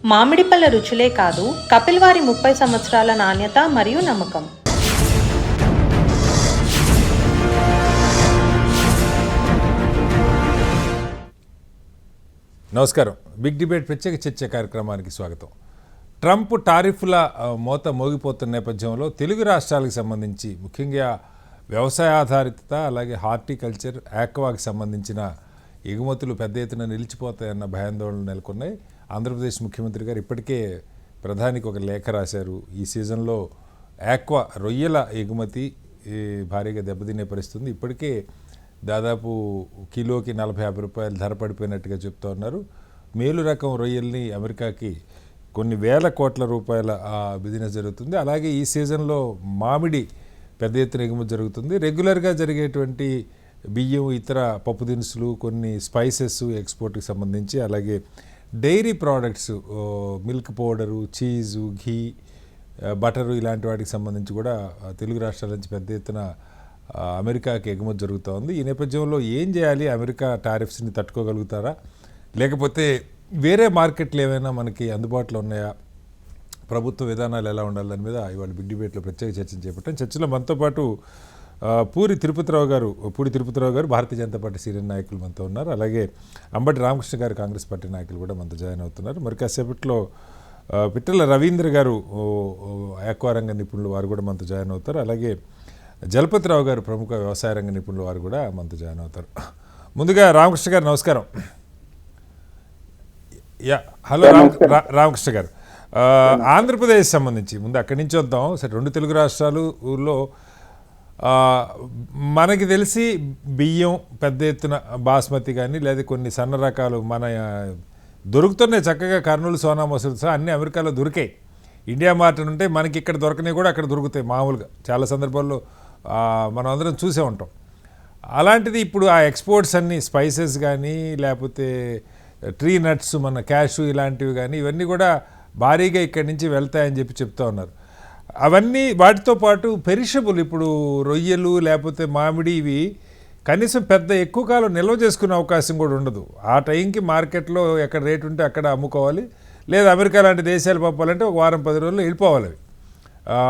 మామిడి పళ్ళ రుచులే కాదు, కపిల్ వారి 30 సంవత్సరాల నాణ్యత మరియు నమ్మకం. నమస్కారం. బిగ్ డిబేట్ ప్రత్యేక చర్చ కార్యక్రమానికి స్వాగతం. ట్రంప్ టారిఫ్ల మోత మోగిపోతున్న నేపథ్యంలో తెలుగు రాష్ట్రాలకు సంబంధించి ముఖ్యంగా వ్యవసాయ ఆధారిత అలాగే హార్టికల్చర్ ఆక్వాకి సంబంధించిన ఎగుమతులు పెద్ద ఎత్తున నిలిచిపోతాయన్న భయాందోళనలు నెలకొన్నాయి. ఆంధ్రప్రదేశ్ ముఖ్యమంత్రి గారు ఇప్పటికే ప్రధానికి ఒక లేఖ రాశారు. ఈ సీజన్లో ఆక్వా రొయ్యల ఎగుమతి భారీగా దెబ్బతినే పరిస్థితుంది. ఇప్పటికే దాదాపు కిలోకి 40-50 రూపాయలు ధర పడిపోయినట్టుగా చెప్తూ ఉన్నారు. మేలు రకం రొయ్యల్ని అమెరికాకి కొన్ని వేల కోట్ల రూపాయల బిజినెస్ జరుగుతుంది. అలాగే ఈ సీజన్లో మామిడి పెద్ద ఎత్తున ఎగుమతి జరుగుతుంది. రెగ్యులర్గా జరిగేటువంటి బియ్యం, ఇతర పప్పు దినుసులు, కొన్ని స్పైసెస్ ఎక్స్పోర్ట్కి సంబంధించి, అలాగే dairy products, milk powder, cheese, ghee, butter ఇలాంటి వాటికి సంబంధించి కూడా తెలుగు రాష్ట్రాల నుంచి పెద్ద ఎత్తున అమెరికాకి ఎగుమతి జరుగుతూ ఉంది. ఈ నేపథ్యంలో ఏం చేయాలి? అమెరికా టారిఫ్స్ని తట్టుకోగలుగుతారా, లేకపోతే వేరే మార్కెట్లు ఏమైనా మనకి అందుబాటులో ఉన్నాయా, ప్రభుత్వ విధానాలు ఎలా ఉండాలి దాని మీద ఇవాళ బిగ్ డిబేట్లో ప్రత్యేక చర్చను చేపట్టాం. చర్చలో మనతో పాటు పూడి తిరుపతిరావు గారు భారతీయ జనతా పార్టీ సీనియర్ నాయకులు మనతో ఉన్నారు. అలాగే అంబటి రామకృష్ణ గారు కాంగ్రెస్ పార్టీ నాయకులు కూడా మనతో జాయిన్ అవుతున్నారు. మరి కాసేపట్లో పిట్టల రవీంద్ర గారు ఆక్వా రంగ నిపుణులు, వారు కూడా మనతో జాయిన్ అవుతారు. అలాగే జలపతిరావు గారు ప్రముఖ వ్యవసాయ రంగ నిపుణులు, వారు కూడా మనతో జాయిన్ అవుతారు. ముందుగా రామకృష్ణ గారు నమస్కారం. హలో రామకృష్ణ గారు, ఆంధ్రప్రదేశ్ సంబంధించి ముందు అక్కడి నుంచి వద్దాం. సరే, రెండు తెలుగు రాష్ట్రాలలో మనకి తెలిసి బియ్యం పెద్ద ఎత్తున బాస్మతి కానీ లేదా కొన్ని సన్న రకాలు మన దొరుకుతున్నాయి చక్కగా. కర్నూలు, సోనా మసూరి సహా అన్నీ అమెరికాలో దొరికాయి. ఇండియా మార్ట్ ఉంటే మనకి ఇక్కడ దొరకనివి కూడా అక్కడ దొరుకుతాయి మామూలుగా. చాలా సందర్భాల్లో మనం అందరం చూసే ఉంటాం. అలాంటిది ఇప్పుడు ఆ ఎక్స్పోర్ట్స్ అన్నీ స్పైసెస్ కానీ లేకపోతే ట్రీ నట్స్, మన క్యాషు ఇలాంటివి కానీ ఇవన్నీ కూడా భారీగా ఇక్కడి నుంచి వెళ్తాయని చెప్తూ ఉన్నారు. అవన్నీ వాటితో పాటు పెరిషబుల్, ఇప్పుడు రొయ్యలు లేకపోతే మామిడి, ఇవి కనీసం ఎక్కువ కాలం నిల్వ చేసుకునే అవకాశం కూడా ఉండదు. ఆ టైంకి మార్కెట్లో ఎక్కడ రేటు ఉంటే అక్కడ అమ్ముకోవాలి, లేదా అమెరికా లాంటి దేశాలు పంపాలంటే ఒక వారం 10 రోజుల్లో వెళ్ళిపోవాలి. అవి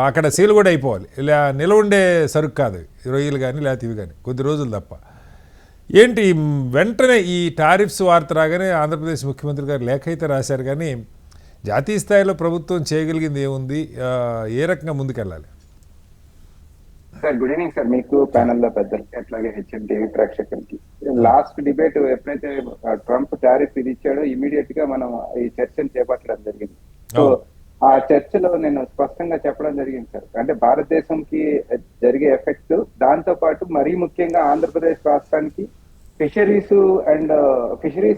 అక్కడ సీల్ కూడా అయిపోవాలి. ఇలా నిల్వ ఉండే సరుకు కాదు రొయ్యలు కానీ లేకపోతే ఇవి కానీ, కొద్ది రోజులు తప్ప. ఏంటి వెంటనే ఈ టారిఫ్స్ వార్త రాగానే ఆంధ్రప్రదేశ్ ముఖ్యమంత్రి గారు లేఖ అయితే రాశారు, కానీ జాతీయ స్థాయిలో ప్రభుత్వం చేయగలిగింది ఏముంది? ఏ రకంగా ముందుకెళ్ళాలి? Sir, good evening sir. మీకు ప్యానెల్లో పెద్దలకి అట్లాగే హెచ్ఎం టీవీ ప్రేక్షకులకి. లాస్ట్ డిబేట్ ఎప్పుడైతే ట్రంప్ టారిఫ్ ఇది ఇచ్చాడో ఇమీడియట్ గా మనం ఈ చర్చను చేపట్టడం జరిగింది. సో ఆ చర్చలో నేను స్పష్టంగా చెప్పడం జరిగింది సార్, అంటే భారతదేశంకి జరిగే ఎఫెక్ట్, దాంతో పాటు మరీ ముఖ్యంగా ఆంధ్రప్రదేశ్ రాష్ట్రానికి ఫిషరీస్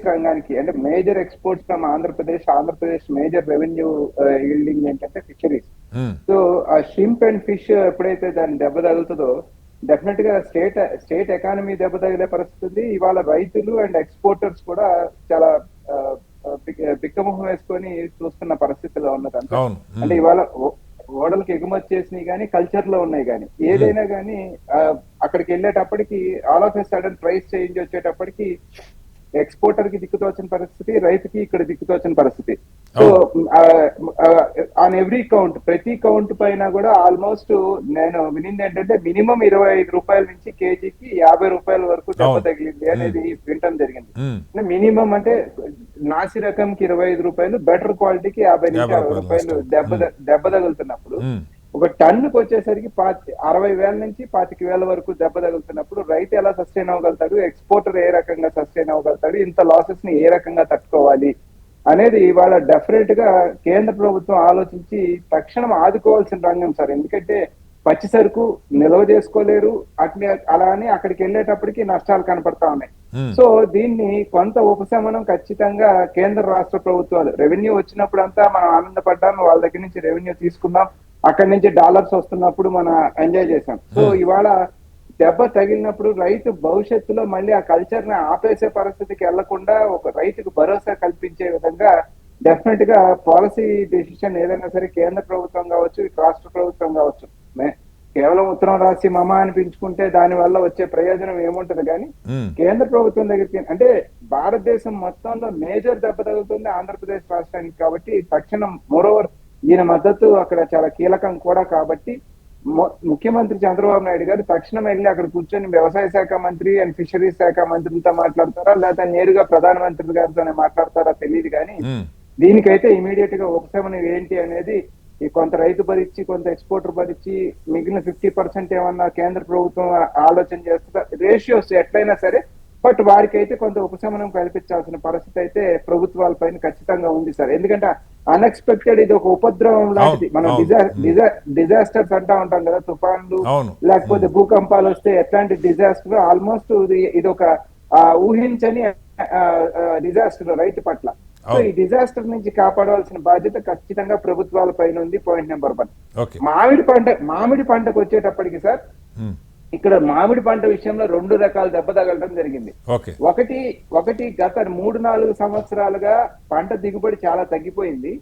రంగానికి, అంటే major exports from Andhra Pradesh major revenue yielding ఏంటంటే ఫిషరీస్. సో ఆ షింప్ అండ్ ఫిష్ ఎప్పుడైతే దాన్ని దెబ్బ తగులుతుందో డెఫినెట్ గా స్టేట్ ఎకానమీ దెబ్బ తగిలే పరిస్థితి ఉంది. ఇవాళ రైతులు అండ్ ఎక్స్పోర్టర్స్ కూడా చాలా బిక్కమొహం వేసుకొని చూస్తున్న పరిస్థితిలో ఉన్నది. అంటే ఇవాళ ఓడలకు ఎగుమతి చేసినవి కానీ కల్చర్ లో ఉన్నాయి కానీ ఏదైనా కానీ అక్కడికి వెళ్ళేటప్పటికి all of a sudden price change వచ్చేటప్పటికి ఎక్స్పోర్టర్ కి దిక్కుతోచిన పరిస్థితి, రైతుకి ఇక్కడ దిక్కుతోచిన పరిస్థితి. సో ఆన్ ఎవ్రీ కౌంట్, ప్రతి కౌంట్ పైన కూడా ఆల్మోస్ట్ నేను వినింది ఏంటంటే మినిమం 25 రూపాయల నుంచి కేజీకి 50 రూపాయల వరకు దెబ్బ తగిలింది అనేది వినటం జరిగింది. మినిమం అంటే నాసి రకంకి 25 రూపాయలు, బెటర్ క్వాలిటీకి 50 నుంచి 60 రూపాయలు దెబ్బ తగులుతున్నప్పుడు, ఒక టన్నుకు వచ్చేసరికి 60,000 నుంచి 25,000 వరకు దెబ్బ తగులుతున్నప్పుడు రైతు ఎలా సస్టైన్ అవ్వగలుగుతాడు, ఎక్స్పోర్టర్ ఏ రకంగా సస్టైన్ అవ్వగలుగుతాడు, ఇంత లాసెస్ ని ఏ రకంగా తట్టుకోవాలి అనేది ఇవాళ డెఫినెట్ గా కేంద్ర ప్రభుత్వం ఆలోచించి తక్షణం ఆదుకోవాల్సిన రంగం సార్. ఎందుకంటే పచ్చి సరుకు నిల్వ చేసుకోలేరు, అలా అని అక్కడికి వెళ్ళేటప్పటికి నష్టాలు కనపడతా ఉన్నాయి. సో దీన్ని కొంత ఉపశమనం ఖచ్చితంగా కేంద్ర రాష్ట్ర ప్రభుత్వాలు, రెవెన్యూ వచ్చినప్పుడు అంతా మనం ఆనందపడ్డాము, వాళ్ళ దగ్గర నుంచి రెవెన్యూ తీసుకున్నాం, అక్కడి నుంచి డాలర్స్ వస్తున్నప్పుడు మనం ఎంజాయ్ చేసాం. సో ఇవాళ దెబ్బ తగిలినప్పుడు రైతు భవిష్యత్తులో మళ్ళీ ఆ కల్చర్ ని ఆపేసే పరిస్థితికి వెళ్లకుండా ఒక రైతుకు భరోసా కల్పించే విధంగా డెఫినెట్ గా పాలసీ డెసిషన్ ఏదైనా సరే కేంద్ర ప్రభుత్వం కావచ్చు, రాష్ట్ర ప్రభుత్వం కావచ్చు, కేవలం ఉత్తరం రాసి మమ అనిపించుకుంటే దాని వల్ల వచ్చే ప్రయోజనం ఏముంటది కానీ కేంద్ర ప్రభుత్వం దగ్గరికి అంటే భారతదేశం మొత్తంలో మేజర్ దెబ్బ తగులుతుంది ఆంధ్రప్రదేశ్ రాష్ట్రానికి. కాబట్టి తక్షణం మోరోవర్ ఈయన మద్దతు అక్కడ చాలా కీలకం కూడా. కాబట్టి ముఖ్యమంత్రి చంద్రబాబు నాయుడు గారు తక్షణం వెళ్ళి అక్కడ కూర్చొని వ్యవసాయ శాఖ మంత్రి అండ్ ఫిషరీస్ శాఖ మంత్రులతో మాట్లాడతారా లేదా నేరుగా ప్రధానమంత్రి గారితోనే మాట్లాడతారా తెలియదు కానీ దీనికైతే ఇమీడియట్ గా ఉపశమనం ఏంటి అనేది ఈ కొంత రైతు భరించి కొంత ఎక్స్పోర్టర్ భరించి మిగిలిన 50% ఏమన్నా కేంద్ర ప్రభుత్వం ఆలోచన చేస్తుందా రేషియోస్ ఎట్లయినా సరే. బట్ వారికి అయితే కొంత ఉపశమనం కల్పించాల్సిన పరిస్థితి అయితే ప్రభుత్వాల పైన ఖచ్చితంగా ఉంది సార్. ఎందుకంటే అన్ఎక్స్పెక్టెడ్ ఇది ఒక ఉపద్రవం లాంటిది. మనం డిజాస్టర్స్ అంటా ఉంటాం కదా, తుఫాన్లు లేకపోతే భూకంపాలు వస్తే ఎట్లాంటి డిజాస్టర్ ఆల్మోస్ట్ ఇది ఒక ఊహించని డిజాస్టర్ రైతు పట్ల. సో ఈ డిజాస్టర్ నుంచి కాపాడవలసిన బాధ్యత ఖచ్చితంగా ప్రభుత్వాల పైన ఉంది. Point number 1. మామిడి పంటకు వచ్చేటప్పటికి సార్ ఇక్కడ మామిడి పంట విషయంలో 2 రకాల దెబ్బ తగలడం జరిగింది. ఒకటి గత 3-4 సంవత్సరాలుగా పంట దిగుబడి చాలా తగ్గిపోయింది.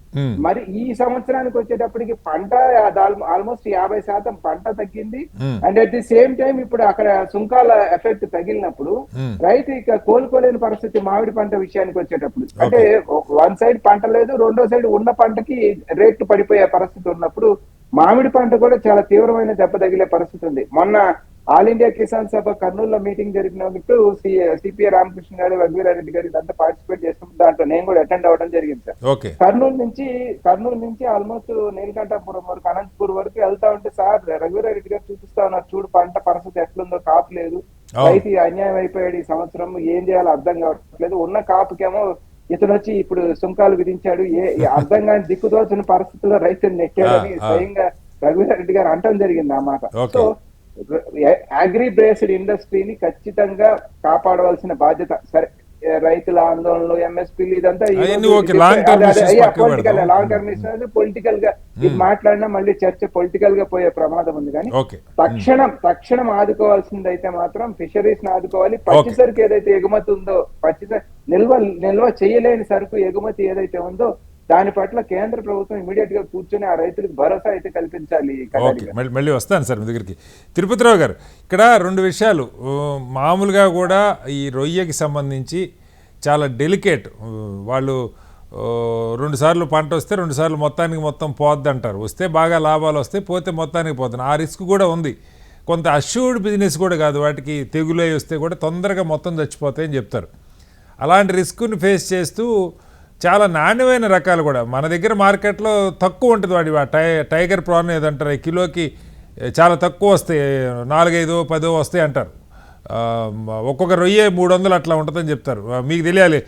మరి ఈ సంవత్సరానికి వచ్చేటప్పటికి పంట ఆల్మోస్ట్ 50% పంట తగ్గింది. And at the same time ఇప్పుడు అక్కడ సుంకాల ఎఫెక్ట్ తగిలినప్పుడు రైతు ఇక కోలుకోలేని పరిస్థితి మామిడి పంట విషయానికి వచ్చేటప్పుడు. అంటే వన్ సైడ్ పంట లేదు, రెండో సైడ్ ఉన్న పంటకి రేట్లు పడిపోయే పరిస్థితి ఉన్నప్పుడు మామిడి పంట కూడా చాలా తీవ్రమైన దెబ్బ తగిలే పరిస్థితి ఉంది. మొన్న ఆల్ ఇండియా కిసాన్ సభ కర్నూలులో మీటింగ్ జరిగినప్పుడు సిపిఐ రామకృష్ణ గారు, రఘువీరారెడ్డి గారు ఇదంతా పార్టిసిపేట్ చేస్తున్న దాంట్లో నేను కూడా అటెండ్ అవ్వడం జరిగింది సార్. కర్నూలు నుంచి ఆల్మోస్ట్ నీలకంఠపురం వరకు అనంతపూర్ వరకు వెళ్తా ఉంటే సార్ రఘువీరారెడ్డి గారు చూపిస్తా ఉన్నారు, చూడు పంట పరిస్థితి ఎట్లుందో, కాపు లేదు, రైతు అన్యాయం అయిపోయాడు, ఈ సంవత్సరం ఏం చేయాలో అర్థం కావట్లేదు, ఉన్న కాపుకేమో ఇతను వచ్చి ఇప్పుడు సుంకాలు విధించాడు, అర్థం కాని దిక్కుదోచిన పరిస్థితుల్లో రైతులు నెట్టాడని స్వయంగా రఘువీరారెడ్డి గారు అంటం జరిగింది ఆ మాట. సో అగ్రి బేస్డ్ ఇండస్ట్రీని ఖచ్చితంగా కాపాడవలసిన బాధ్యత సరే. రైతుల ఆందోళనలు, ఎంఎస్పీలు ఇదంతా political long term issues, political గా ఇది మాట్లాడినా మళ్ళీ చర్చ పొలిటికల్ గా పోయే ప్రమాదం ఉంది. కానీ తక్షణం ఆదుకోవాల్సింది అయితే మాత్రం ఫిషరీస్ ని ఆదుకోవాలి. పచ్చి సరుకు ఏదైతే ఎగుమతి ఉందో, నిల్వ చేయలేని సరుకు ఎగుమతి ఏదైతే ఉందో దాని పట్ల కేంద్ర ప్రభుత్వం ఇమీడియట్ గా కూర్చొని ఆ రైతులకు భరోసా అయితే కల్పించాలి. మళ్ళీ వస్తాను సార్ మీ దగ్గరికి. తిరుపతిరావు గారు, ఇక్కడ 2 విషయాలు. మామూలుగా కూడా ఈ రొయ్యకి సంబంధించి చాలా డెలికేట్. వాళ్ళు 2 సార్లు పంట వస్తే 2 సార్లు మొత్తం పోద్ది అంటారు. వస్తే బాగా లాభాలు వస్తాయి, పోతే మొత్తానికి పోతుంది. ఆ రిస్క్ కూడా ఉంది. కొంత అష్యూర్డ్ బిజినెస్ కూడా కాదు, వాటికి తెగులే వస్తే కూడా తొందరగా మొత్తం చచ్చిపోతాయని చెప్తారు. అలాంటి రిస్క్ని ఫేస్ చేస్తూ చాలా నాణ్యమైన రకాలు కూడా మన దగ్గర మార్కెట్లో తక్కువ ఉంటుంది. వాడి టైగర్ ప్రాన్ ఏదంటారు, కిలోకి చాలా తక్కువ వస్తాయి, 4-5-10 వస్తాయి అంటారు. ఒక్కొక్క రొయ్యే 300 అట్లా ఉంటుందని చెప్తారు. మీకు తెలియాలి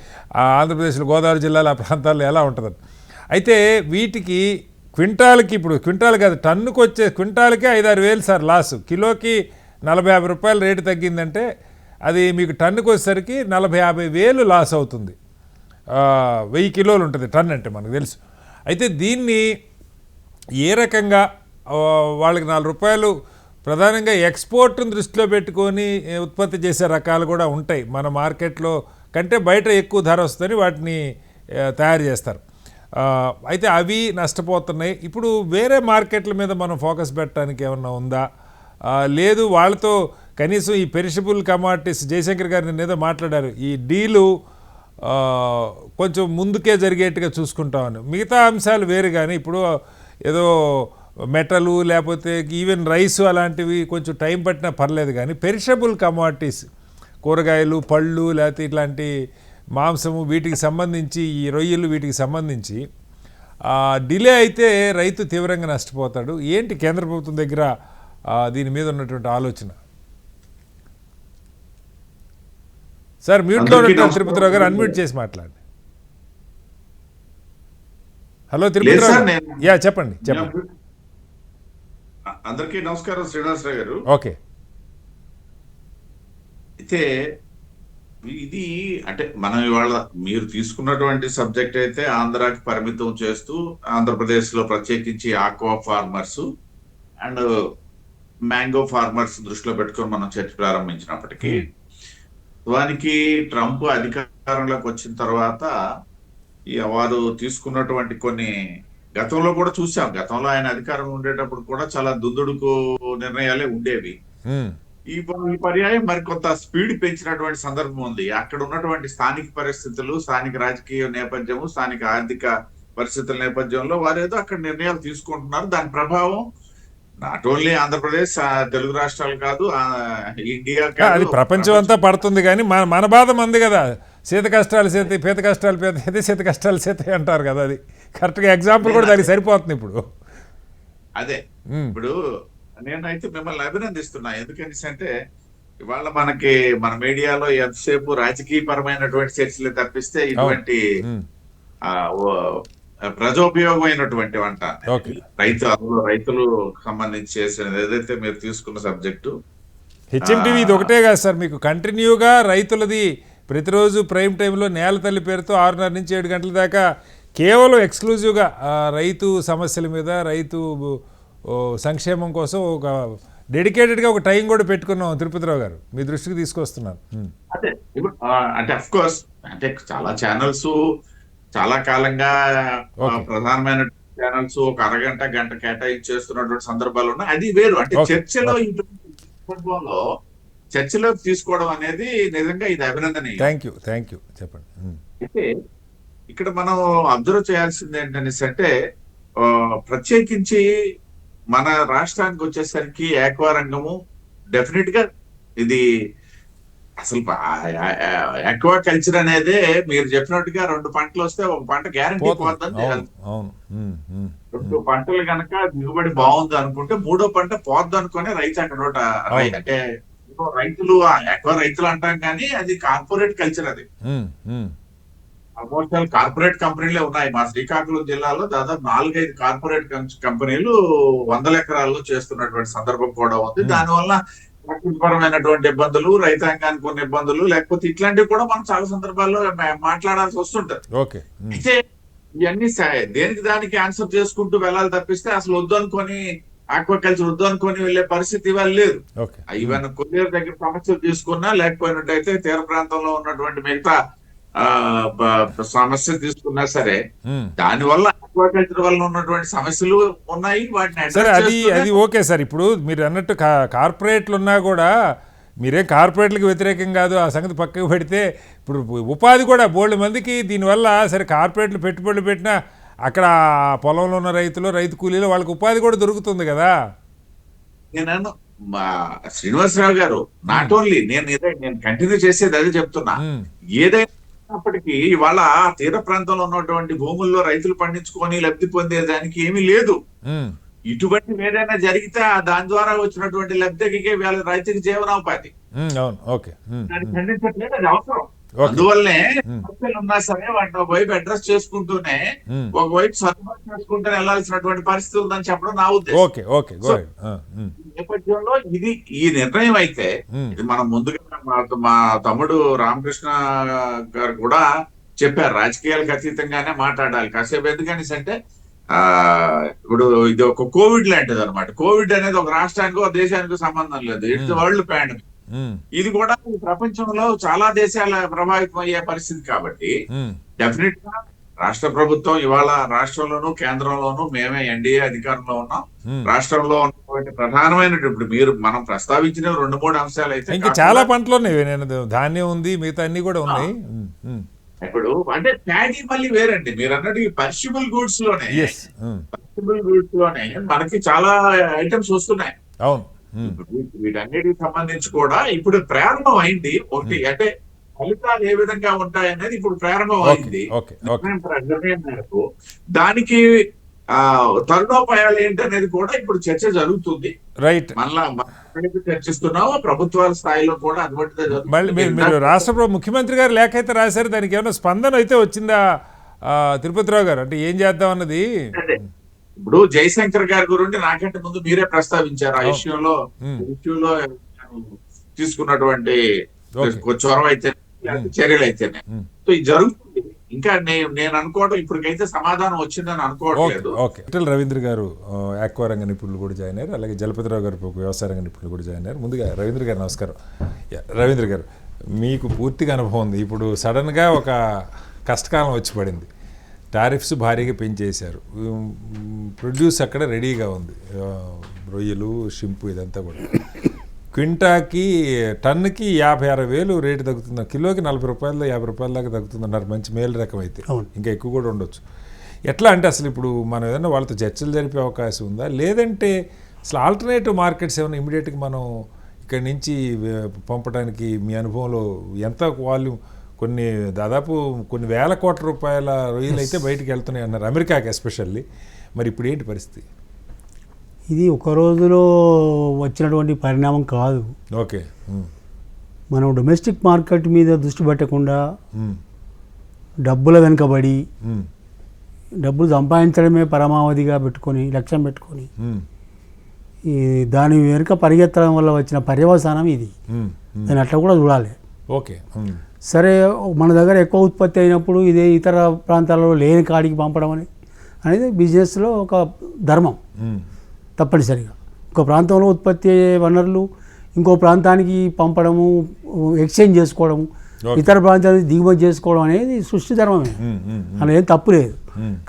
ఆంధ్రప్రదేశ్లో గోదావరి జిల్లాలో ఆ ప్రాంతాల్లో ఎలా ఉంటుందని. అయితే వీటికి ఇప్పుడు క్వింటాల్ కాదు, టన్నుకు వచ్చే క్వింటాల్కే 5-6 వేలు సార్ లాస్. కిలోకి 40-50 రూపాయలు రేటు తగ్గిందంటే అది మీకు టన్నుకు వచ్చేసరికి 40-50 వేలు లాస్ అవుతుంది. 1000 కిలోలు ఉంటుంది టన్ అంటే మనకు తెలుసు. అయితే దీన్ని ఏ రకంగా వాళ్ళకి 4 రూపాయలు ప్రధానంగా ఎక్స్పోర్ట్ని దృష్టిలో పెట్టుకొని ఉత్పత్తి చేసే రకాలు కూడా ఉంటాయి. మన మార్కెట్లో కంటే బయట ఎక్కువ ధర వస్తుందని వాటిని తయారు చేస్తారు. అయితే అవి నష్టపోతున్నాయి. ఇప్పుడు వేరే మార్కెట్ల మీద మనం ఫోకస్ పెట్టడానికి ఏమన్నా ఉందా? లేదు వాళ్ళతో కనీసం ఈ పెరిషబుల్ కమాడిటీస్, జయశంకర్ గారు నిన్న ఏదో మాట్లాడారు, ఈ డీలు కొంచెం ముందుకే జరిగేట్టుగా చూసుకుంటామని. మిగతా అంశాలు వేరు, కానీ ఇప్పుడు ఏదో మెటలు లేకపోతే ఈవెన్ రైస్ అలాంటివి కొంచెం టైం పట్టినా పర్లేదు, కానీ పెరిషబుల్ కమాడిటీస్, కూరగాయలు, పళ్ళు, లేకపోతే ఇట్లాంటి మాంసము, వీటికి సంబంధించి ఈ రొయ్యలు వీటికి సంబంధించి డిలే అయితే రైతు తీవ్రంగా నష్టపోతాడు. ఏంటి కేంద్ర ప్రభుత్వం దగ్గర దీని మీద ఉన్నటువంటి ఆలోచన? సార్ మ్యూట్లో తిరుపతిరావు గారు, అన్మ్యూట్ చేసి మాట్లాడండి. హలో తిరుపతిరావు, యా చెప్పండి. అందరికీ నమస్కారం శ్రీనివాసరావు గారు. ఓకే. అయితే ఇది అంటే మనం ఇవాళ మీరు తీసుకున్నటువంటి సబ్జెక్ట్ అయితే ఆంధ్రాకి పరిమితం చేస్తూ ఆంధ్రప్రదేశ్ లో ప్రత్యేకించి aqua farmers and mango farmers దృష్టిలో పెట్టుకొని మనం చర్చ ప్రారంభించినప్పటికీ దానికి ట్రంప్ అధికారంలోకి వచ్చిన తర్వాత వారు తీసుకున్నటువంటి కొన్ని గతంలో కూడా చూసాం. గతంలో ఆయన అధికారం ఉండేటప్పుడు కూడా చాలా దుందుడుకు నిర్ణయాలే ఉండేవి. ఈ పర్యాయం మరికొంత స్పీడ్ పెంచినటువంటి సందర్భం ఉంది. అక్కడ ఉన్నటువంటి స్థానిక పరిస్థితులు, స్థానిక రాజకీయ నేపథ్యము, స్థానిక ఆర్థిక పరిస్థితుల నేపథ్యంలో వారు ఏదో అక్కడ నిర్ణయాలు తీసుకుంటున్నారు. దాని ప్రభావం నాట్ ఓన్లీ ఆంధ్రప్రదేశ్, తెలుగు రాష్ట్రాలు కాదు, ఇండియా కాదు, అది ప్రపంచం అంతా పడుతుంది. కానీ మన బాధ మంది కదా, శీత కష్టాలు శీత, పీత కష్టాలు పీత, శీత కష్టాలు శీత అంటారు కదా. అది కరెక్ట్గా ఎగ్జాంపుల్ కూడా దానికి సరిపోతుంది ఇప్పుడు. అదే ఇప్పుడు నేనైతే మిమ్మల్ని అభినందిస్తున్నా. ఎందుకని అంటే ఇవాళ మన మీడియాలో ఎంతసేపు రాజకీయ పరమైనటువంటి చర్చలు తప్పిస్తే ఇటువంటి ప్రజోపయోగమైనటువంటి వంట రైతులు సంబంధించి చేసిన ఏదైతే మీరు తీసుకున్న సబ్జెక్టు హెచ్ఎంటీవీ ఇది ఒకటే కాదు సార్, మీకు కంటిన్యూగా రైతులది ప్రతిరోజు ప్రైమ్ టైంలో నేల తల్లి పేరుతో 6:30 నుంచి 7 గంటల దాకా కేవలం ఎక్స్క్లూజివ్గా రైతు సమస్యల మీద, రైతు సంక్షేమం కోసం ఒక డెడికేటెడ్గా ఒక టైం కూడా పెట్టుకున్నాం. తిరుపతిరావు గారు మీ దృష్టికి తీసుకొస్తున్నాను. అదే అంటే అఫ్ కోర్స్ అంటే చాలా ఛానల్స్ చాలా కాలంగా ప్రధానమైన ఛానల్స్ ఒక అరగంట గంట కేటాయించేస్తున్నటువంటి సందర్భాలు ఉన్నాయి. అది వేరు. అంటే చర్చలో సందర్భంలో చర్చలో తీసుకోవడం అనేది నిజంగా ఇది అభినందనీయం. థ్యాంక్ యూ చెప్పండి. అయితే ఇక్కడ మనం అబ్జర్వ్ చేయాల్సింది ఏంటంటే ప్రత్యేకించి మన రాష్ట్రానికి వచ్చేసరికి ఆక్వా రంగము డెఫినెట్ గా ఇది అసలు ఆక్వా కల్చర్ అనేదే మీరు చెప్పినట్టుగా 2 పంటలు వస్తే ఒక పంట గ్యారంటీ పోద్దని 2 పంటలు కనుక దిగుబడి బాగుంది అనుకుంటే 3వ పంట పోద్ది అనుకునే రైతు అక్కడ అంటే రైతులు ఆక్వా రైతులు అంటాం కానీ అది కార్పొరేట్ కల్చర్. అది ఆల్మోస్ట్ కార్పొరేట్ కంపెనీలే ఉన్నాయి. మా శ్రీకాకుళం జిల్లాలో దాదాపు 4-5 కార్పొరేట్ కంపెనీలు 100 ఎకరాల్లో చేస్తున్నటువంటి సందర్భం కూడా ఉంది. దానివల్ల ప్రకృతిపరమైనటువంటి ఇబ్బందులు, రైతాంగానికి కొన్ని ఇబ్బందులు, లేకపోతే ఇట్లాంటివి కూడా మనం చాలా సందర్భాల్లో మాట్లాడాల్సి వస్తుంటది. అయితే ఇవన్నీ దేనికి దానికి ఆన్సర్ చేసుకుంటూ వెళ్ళాలి తప్పిస్తే అసలు వద్దు అనుకొని ఆక్వాకల్చర్ వద్దు అనుకొని వెళ్లే పరిస్థితి ఇవాళ లేదు. ఈవెన్ కొల్లేరు దగ్గర సమస్యలు తీసుకున్నా, లేకపోయినట్టయితే తీర ప్రాంతంలో ఉన్నటువంటి మిగతా సమస్య తీసుకున్నా సరే దానివల్ల అక్వాకల్చర్ వల్ల ఉన్నటువంటి సమస్యలు ఉన్నాయి. వాటిని అది ఓకే సార్. ఇప్పుడు మీరు అన్నట్టు కార్పొరేట్లు ఉన్నా కూడా మీరేం కార్పొరేట్లకు వ్యతిరేకం కాదు, ఆ సంగతి పక్కకు పెడితే ఇప్పుడు ఉపాధి కూడా బోల్డ్ మందికి దీనివల్ల సరే కార్పొరేట్లు పెట్టుబడులు పెట్టినా అక్కడ పొలంలో ఉన్న రైతు కూలీలు వాళ్ళకి ఉపాధి కూడా దొరుకుతుంది కదా. నేను శ్రీనివాసరావు గారు నాట్ ఓన్లీ నేను కంటిన్యూ చేసేది అదే చెప్తున్నా. ఏదైనా అప్పటికి ఇవాళ తీర ప్రాంతంలో ఉన్నటువంటి భూముల్లో రైతులు పండించుకొని లబ్ధి పొందేదానికి ఏమీ లేదు. ఇటువంటి ఏదైనా జరిగితే దాని ద్వారా వచ్చినటువంటి లబ్ధికి వీళ్ళ రైతుకి జీవనోపాధి ఖండించట్లేదు. అది అవసరం. అందువల్లనే సమస్యలు ఉన్నా సరే వాటిని ఒకవైపు అడ్రస్ చేసుకుంటూనే ఒకవైపు సర్దుబాటు చేసుకుంటూ వెళ్లాల్సినటువంటి పరిస్థితి ఉందని చెప్పడం నా ఉద్దేశం. నేపథ్యంలో ఈ నిర్ణయం అయితే ఇది మనం ముందుగా మా తమ్ముడు రామకృష్ణ గారు కూడా చెప్పారు, రాజకీయాలకు అతీతంగానే మాట్లాడాలి కాసేపు. ఎందుకని అంటే ఇప్పుడు ఇది ఒక కోవిడ్ లాంటిది అనమాట. కోవిడ్ అనేది ఒక రాష్ట్రానికి ఒక దేశానికి సంబంధం లేదు. It's world pandemic. ఇది కూడా ప్రపంచంలో చాలా దేశాల ప్రభావితం అయ్యే పరిస్థితి కాబట్టి డెఫినెట్ గా రాష్ట్ర ప్రభుత్వం ఇవాళ రాష్ట్రంలోనూ కేంద్రంలోనూ మేమే ఎన్డీఏ అధికారంలో ఉన్నాం. రాష్ట్రంలో ఉన్నటువంటి ప్రధానమైనటువంటి మనం ప్రస్తావించిన 2-3 అంశాలు అయితే ఇంకా చాలా పంటలు ఉన్నాయి. ధాన్యం ఉంది, మిగతా అన్ని కూడా ఉన్నాయి. ఇప్పుడు అంటే ప్యాడీ మళ్ళీ వేరండి. మీరు అన్నట్టు ఈ పర్షబుల్ గూడ్స్ లోనే మనకి చాలా ఐటమ్స్ వస్తున్నాయి. వీటన్నిటికి సంబంధించి కూడా ఇప్పుడు ప్రారంభం అయింది. ఒకటి అంటే ఫలితాలు ఏ విధంగా ఉంటాయనేది ఇప్పుడు ప్రారంభం అయింది. నిర్ణయం మేరకు దానికి తరుణోపాయాలు ఏంటనేది కూడా ఇప్పుడు చర్చ జరుగుతుంది. మళ్ళా చర్చిస్తున్నాము. ప్రభుత్వాల స్థాయిలో కూడా అటువంటిదే జరుగుతుంది. రాష్ట్ర ముఖ్యమంత్రి గారు లేఖ అయితే రాశారు, దానికి ఏమైనా స్పందన అయితే వచ్చిందా తిరుపతిరావు గారు? అంటే ఏం చేద్దాం అన్నది. ఇప్పుడు జయశంకర్ గారి గురించి నాకంటే ముందు మీరే ప్రస్తావించారు. ఆ ఇష్యూలో తీసుకున్నటువంటి చొరవ అయితే చర్యలు అయితేనే. సో ఇది జరుగుతుంది. ఇంకా నేను అనుకోవడం ఇప్పటికైతే సమాధానం వచ్చిందని అనుకోవట్లేదు. రవీంద్ర గారు ఆక్వా రంగ నిపుణులు కూడా జాయిన్ అయ్యారు, అలాగే జలపతిరావు గారు వ్యవసాయ రంగ నిపుణులు కూడా జాయిన్ అయ్యారు. ముందుగా రవీంద్ర గారు నమస్కారం. రవీంద్ర గారు, మీకు పూర్తిగా అనుభవం ఉంది. ఇప్పుడు సడన్గా ఒక కష్టకాలం వచ్చి పడింది. టారిఫ్స్ భారీగా పెంచేశారు. ప్రొడ్యూస్ అక్కడ రెడీగా ఉంది, రొయ్యలు, షింపు ఇదంతా కూడా. క్వింటాకి టన్నుకి 50-60 రేటు తగ్గుతుంది, కిలోకి 40 రూపాయలు 50 రూపాయల దాకా తగ్గుతుందన్నారు. మంచి మేలు రకం అయితే ఇంకా ఎక్కువ కూడా ఉండొచ్చు. ఎట్లా అంటే అసలు ఇప్పుడు మనం ఏదైనా వాళ్ళతో చర్చలు జరిపే అవకాశం ఉందా, లేదంటే అసలు ఆల్టర్నేటివ్ మార్కెట్స్ ఏమైనా ఇమీడియట్గా మనం ఇక్కడి నుంచి పంపడానికి మీ అనుభవంలో ఎంత వాల్యూమ్, దాదాపు కొన్ని వేల కోట్ల రూపాయల రొయ్యలు అయితే బయటికి వెళ్తున్నాయి అన్నారు, అమెరికాకి ఎస్పెషల్లీ. మరి ఇప్పుడు ఏంటి పరిస్థితి? ఇది ఒక రోజులో వచ్చినటువంటి పరిణామం కాదు. ఓకే, మనం డొమెస్టిక్ మార్కెట్ మీద దృష్టి పెట్టకుండా డబ్బుల వెనుకబడి డబ్బులు సంపాదించడమే పరమావధిగా పెట్టుకొని, లక్ష్యం పెట్టుకొని ఈ దాని వెనుక పరిగెత్తడం వల్ల వచ్చిన పర్యవసానం ఇది. దాన్ని అట్లా కూడా చూడాలి. ఓకే, సరే, మన దగ్గర ఎక్కువ ఉత్పత్తి అయినప్పుడు ఇదే ఇతర ప్రాంతాలలో లేని కాడికి పంపడం అనేది బిజినెస్లో ఒక ధర్మం. తప్పనిసరిగా ఒక ప్రాంతంలో ఉత్పత్తి అయ్యే వనరులు ఇంకో ప్రాంతానికి పంపడము, ఎక్స్చేంజ్ చేసుకోవడము, ఇతర ప్రాంతానికి దిగుమతి చేసుకోవడం అనేది సృష్టి ధర్మమే, అలా ఏం తప్పు లేదు.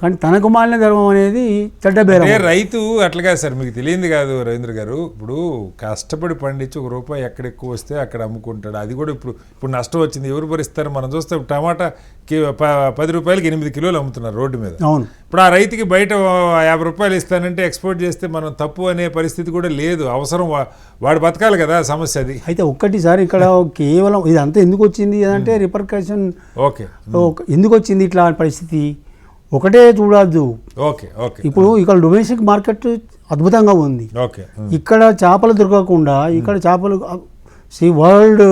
కానీ తనకు మాలిన ధర్మం అనేది చెడ్డ బేరం. రైతు అట్లాగా సార్, మీకు తెలియంది కాదు రవీంద్ర గారు. ఇప్పుడు కష్టపడి పండించి ₹1 ఎక్కడ ఎక్కువ వస్తే అక్కడ అమ్ముకుంటాడు. అది కూడా ఇప్పుడు నష్టం వచ్చింది, ఎవరు భరిస్తారు? మనం చూస్తే టమాటా ₹10కి 8 కిలోలు అమ్ముతున్నారు రోడ్డు మీద. అవును. ఇప్పుడు ఆ రైతుకి బయట ₹50 ఇస్తానంటే ఎక్స్పోర్ట్ చేస్తే మనం తప్పు అనే పరిస్థితి కూడా లేదు. అవసరం వాడు బతకాలి కదా, సమస్య అది. అయితే ఒక్కటిసారి ఇక్కడ కేవలం ఇదంతా ఎందుకు వచ్చింది అంటే రిపర్కషన్. ఓకే, ఎందుకు వచ్చింది ఇట్లా పరిస్థితి ఒకటే చూడద్దు. Okay, okay. ఇప్పుడు ఇక్కడ డొమెస్టిక్ మార్కెట్ అద్భుతంగా ఉంది. ఓకే, ఇక్కడ చేపలు దొరకకుండా ఇక్కడ చేపలు వరల్డ్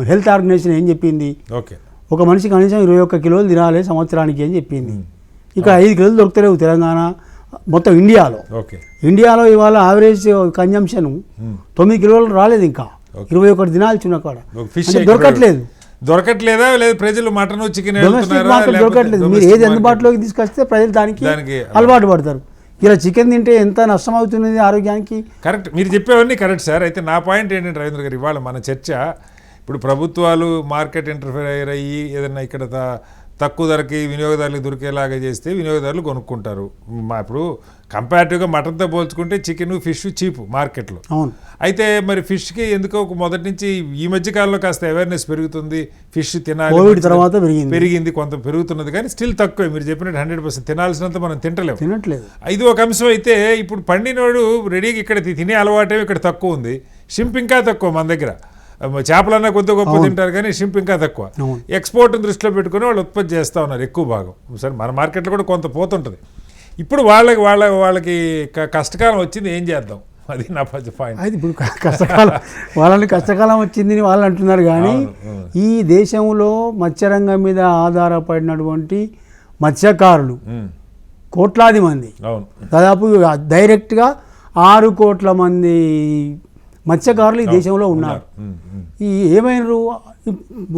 హెల్త్ ఆర్గనైజేషన్ ఏం చెప్పింది? ఓకే, ఒక మనిషి కనీసం 21 కిలోలు తినాలి సంవత్సరానికి అని చెప్పింది. ఇక్కడ 5 కిలోలు దొరుకుతలేవు తెలంగాణ మొత్తం ఇండియాలో. ఇండియాలో ఇవాళ యావరేజ్ కన్జంప్షన్ 9 కిలోలు రాలేదు, ఇంకా 21 దినాలు చిన్న కాడ దొరకట్లేదా? లేదు ప్రజలు మటన్ చికెన్ దొరకట్లేదు. మీరు ఏది అందుబాటులోకి తీసుకొస్తే ప్రజలు దానికి అలవాటు పడతారు. ఇలా చికెన్ తింటే ఎంత నష్టం అవుతున్నది ఆరోగ్యానికి. కరెక్ట్, మీరు చెప్పేవన్నీ కరెక్ట్ సార్. అయితే నా పాయింట్ ఏంటంటే రవీంద్ర గారు, ఇవాళ మన చర్చ ఇప్పుడు ప్రభుత్వాలు మార్కెట్ ఇంటర్ఫియర్ అయ్యి ఏదన్నా ఇక్కడ తక్కువ ధరకి వినియోగదారులకు దొరికేలాగా చేస్తే వినియోగదారులు కొనుక్కుంటారు. ఇప్పుడు కంపారిటివ్గా మటన్తో పోల్చుకుంటే చికెన్, ఫిష్ చీప్ మార్కెట్లో. అయితే మరి ఫిష్కి ఎందుకో మొదటి నుంచి ఈ మధ్య కాలంలో కాస్త అవేర్నెస్ పెరుగుతుంది, ఫిష్ తినాలి, తర్వాత పెరిగింది, కొంత పెరుగుతున్నది, కానీ స్టిల్ తక్కువే. మీరు చెప్పినట్టు 100% తినాల్సినంత మనం తినట్లేదు. ఇది ఒక అంశం. అయితే ఇప్పుడు పండినోడు రెడీగా ఇక్కడ తినే అలవాటే ఇక్కడ తక్కువ ఉంది. షింప్ ఇంకా తక్కువ మన దగ్గర. చేపలన్నా కొద్ది గొప్ప తింటారు కానీ షింప్ ఇంకా తక్కువ. ఎక్స్పోర్ట్ దృష్టిలో పెట్టుకుని వాళ్ళు ఉత్పత్తి చేస్తూ ఉన్నారు ఎక్కువ భాగం. సరే, మన మార్కెట్లో కూడా కొంత పోతుంటుంది. ఇప్పుడు వాళ్ళకి కష్టకాలం వచ్చింది, ఏం చేద్దాం? అది నా పాయింట్. అయితే ఇప్పుడు కష్టకాలం వచ్చిందని వాళ్ళు అంటున్నారు, కానీ ఈ దేశంలో మత్స్యరంగం మీద ఆధారపడినటువంటి మత్స్యకారులు కోట్లాది మంది, దాదాపు డైరెక్ట్గా 6 కోట్ల మంది మత్స్యకారులు ఈ దేశంలో ఉన్నారు. ఈ ఏమైనారు?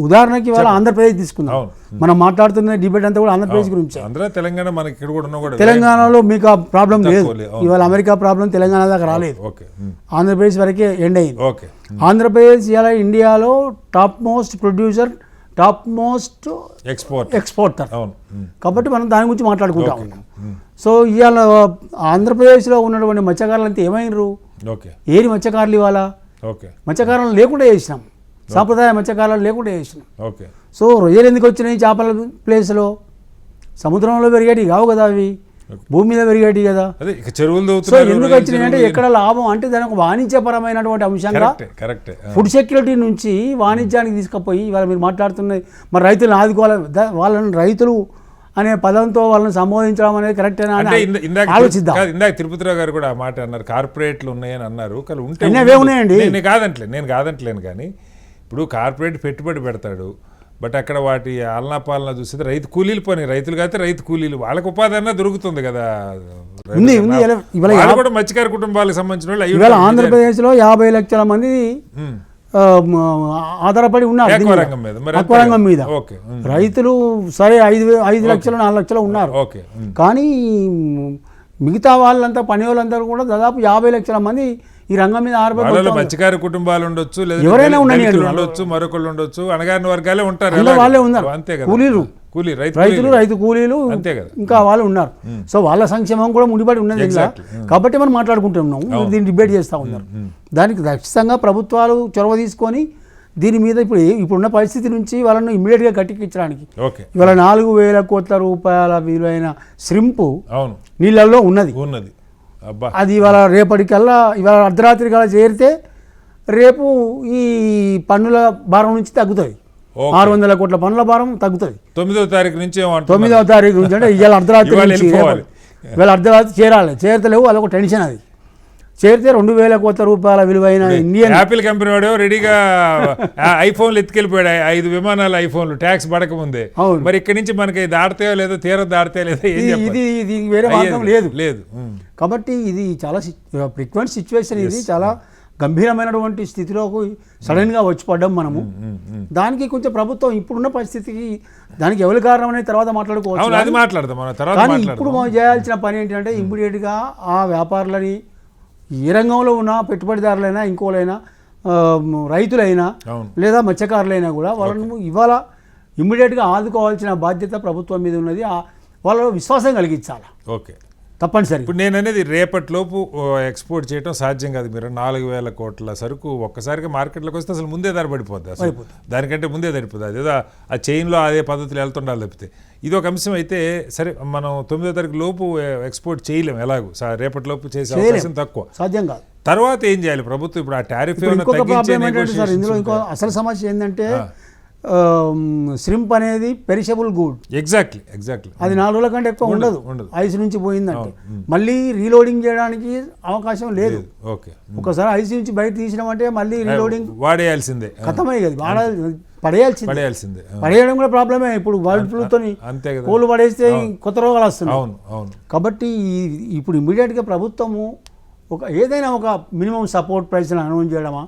ఉదాహరణకి ఇవాళ ఆంధ్రప్రదేశ్ తీసుకుందాం. మనం మాట్లాడుతున్న డిబేట్ అంతా కూడా ఆంధ్రప్రదేశ్ గురించి. తెలంగాణలో మీకు ఆ ప్రాబ్లం లేదు. ఇవాళ అమెరికా ప్రాబ్లం తెలంగాణ దాకా రాలేదు, ఆంధ్రప్రదేశ్ వరకే ఎండ్ అయింది. ఆంధ్రప్రదేశ్ ఇలా ఇండియాలో top most producer, top most exporter. కాబట్టి మనం దాని గురించి మాట్లాడుకుంటా ఉన్నాం. సో ఇవాళ ఆంధ్రప్రదేశ్లో ఉన్నటువంటి మత్స్యకారులంతా ఏమైనరు? ఏరి మత్స్యకారులు ఇవాళ మత్స్యకారులు లేకుండా చేసినాం, సాంప్రదాయ మత్స్యకారులు లేకుండా చేసినాం. సో రొయ్యలు ఎందుకు వచ్చినాయి? చేపల ప్లేస్లో సముద్రంలో పెరిగేటి కావు కదా, అవి భూమి మీద పెరిగేటి కదా. సో ఎందుకు వచ్చినాయి అంటే ఎక్కడ లాభం అంటే దాని ఒక వాణిజ్యపరమైనటువంటి అంశంగా ఫుడ్ సెక్యూరిటీ నుంచి వాణిజ్యానికి తీసుకుపోయి ఇవాళ మీరు మాట్లాడుతున్నది. మరి రైతులను ఆదుకోవాలి, వాళ్ళని రైతులు అనే పదంతో వాళ్ళని సంబోధించడం అనేది కరెక్టేనా అని ఆలోచిద్దాం. ఇందాక తిరుపతిరావు గారు కూడా ఆ మాట అన్నారు, కార్పొరేట్లు ఉన్నాయని అన్నారు. కానీ ఉంటే ఉన్నాయండి, నేను కాదంటలేను. కానీ ఇప్పుడు కార్పొరేట్ పెట్టుబడి పెడతాడు, బట్ అక్కడ వాటి ఆలనా పాలన చూస్తే రైతు కూలీలు పని, రైతులు కాకపోతే రైతు కూలీలు, వాళ్ళకి ఉపాధి అన్నా దొరుకుతుంది కదా. కూడా మత్స్యకార కుటుంబాలకు సంబంధించిన వాళ్ళు ఇవాళ ఆంధ్రప్రదేశ్లో 50 లక్షల మంది ఆధారపడి ఉన్నారు అక్వారంగం మీద. రైతులు సరే 5 లక్షలు 4 లక్షలు ఉన్నారు, కానీ మిగతా వాళ్ళంతా పని వాళ్ళందరూ కూడా దాదాపు 50 లక్షల మంది ఈ రంగం మీద ఆధారపడి. మత్స్యకార కుటుంబాలు ఉండొచ్చు, ఎవరైనా ఉండొచ్చు, మరొకళ్ళు ఉండొచ్చు, అణగారిన వర్గాలే ఉంటారు, వాళ్ళే ఉన్నారు, కూలీలు కూలీ రైతు కూలీలు అంతే కదా. ఇంకా వాళ్ళు ఉన్నారు. సో వాళ్ళ సంక్షేమం కూడా ముడిపడి ఉన్నది ఇలా. కాబట్టి మనం మాట్లాడుకుంటున్నాం, దీన్ని డిబేట్ చేస్తూ ఉన్నారు. దానికి ఖచ్చితంగా ప్రభుత్వాలు చొరవ తీసుకొని దీని మీద ఇప్పుడున్న పరిస్థితి నుంచి వాళ్ళను ఇమ్మీడియట్గా గట్టెక్కించడానికి ఇవాళ 4,000 కోట్ల రూపాయల విలువైన శ్రింపు నీళ్ళల్లో ఉన్నది. అది ఇవాళ రేపటికల్లా ఇవాళ అర్ధరాత్రి కల్లా చేరితే రేపు ఈ పన్నుల భారం నుంచి తగ్గుతుంది. 600 కోట్ల పన్నుల భారం తగ్గుతుంది 9వ తారీఖు నుంచి. 9వ తారీఖు నుంచి అంటే ఇవాళ అర్ధరాత్రి ఇవాళ అర్ధరాత్రి చేరాలి. చేరతలేవు, వాళ్ళకు టెన్షన్. అది చేరితే 2,000 కోట్ల రూపాయల విలువైన ఇండియన్ యాపిల్ కంపెనీ వాడు రెడీగా ఐఫోన్లు ఎత్తుకెళ్ళిపోయాడు. 5 విమానాలు ఐఫోన్లు ట్యాక్స్ పడకముందే. మరి ఇక్కడి నుంచి మనకి దాడతాయో లేదో, తీరం దాడతాయో లేదో ఇది వేరే మార్గం లేదు. కాబట్టి ఇది చాలా ఫ్రీక్వెంట్ సిచ్యువేషన్. ఇది చాలా గంభీరమైనటువంటి స్థితిలోకి సడన్గా వచ్చి పడ్డాం మనము. దానికి కొంచెం ప్రభుత్వం ఇప్పుడున్న పరిస్థితికి దానికి ఎవరి కారణం అనేది తర్వాత మాట్లాడుకోవచ్చు. కానీ ఇప్పుడు మనం చేయాల్సిన పని ఏంటంటే ఇమ్మీడియట్గా ఆ వ్యాపారులని, ఏ రంగంలో ఉన్న పెట్టుబడిదారులైనా, ఇంకోలైనా, రైతులైనా లేదా మత్స్యకారులైనా కూడా వాళ్ళను ఇవాళ ఇమ్మీడియట్గా ఆదుకోవాల్సిన బాధ్యత ప్రభుత్వం మీద ఉన్నది. వాళ్ళలో విశ్వాసం కలిగించాలి. ఓకే, తప్పనిసరి. ఇప్పుడు నేను అనేది రేపటిలోపు ఎక్స్పోర్ట్ చేయడం సాధ్యం కాదు. మీరు 4,000 కోట్ల సరుకు ఒక్కసారిగా మార్కెట్లోకి వస్తే అసలు ముందే ధర పడిపోద్ది. అసలు దానికంటే ముందే పడిపోద్ది. అదేదో ఆ చైన్లో అదే పద్ధతులు వెళ్తుండాలి తప్పితే. ఇది ఒక అంశం అయితే సరే, మనం 9వ తారీఖు లోపు ఎక్స్పోర్ట్ చేయలేం. ఎలాగో రేపటిలోపు చేసే అవకాశం తక్కువ, సాధ్యం కాదు. తర్వాత ఏం చేయాలి ప్రభుత్వం? ఇప్పుడు ఆ టారిఫ్ ఇందులో ఇంకో అసలు సమస్య ఏంటంటే శ్రింప్ అనేది పెరిషబుల్ గుడ్. ఎగ్జాక్ట్లీ అది 4 రోజుల కంటే ఎక్కువ ఉండదు. ఐస్ నుంచి పోయిందంటే మళ్ళీ రీలోడింగ్ చేయడానికి అవకాశం లేదు. ఒకసారి ఐస్ నుంచి బయట తీసినామంటే మళ్ళీ రీలోడింగ్ వాడేయాల్సిందే, ఖతమే కదా, పడేయాల్సిందే. పడేయడం కూడా ప్రాబ్లమే. ఇప్పుడు బర్డ్ ఫ్లూతో కోళ్ళు పడేస్తే కొత్త రోగాలు వస్తున్నాయి. కాబట్టి ఇప్పుడు ఇమ్మీడియట్గా ప్రభుత్వము ఏదైనా ఒక మినిమం సపోర్ట్ ప్రైస్ అనౌన్స్ చేయడమా,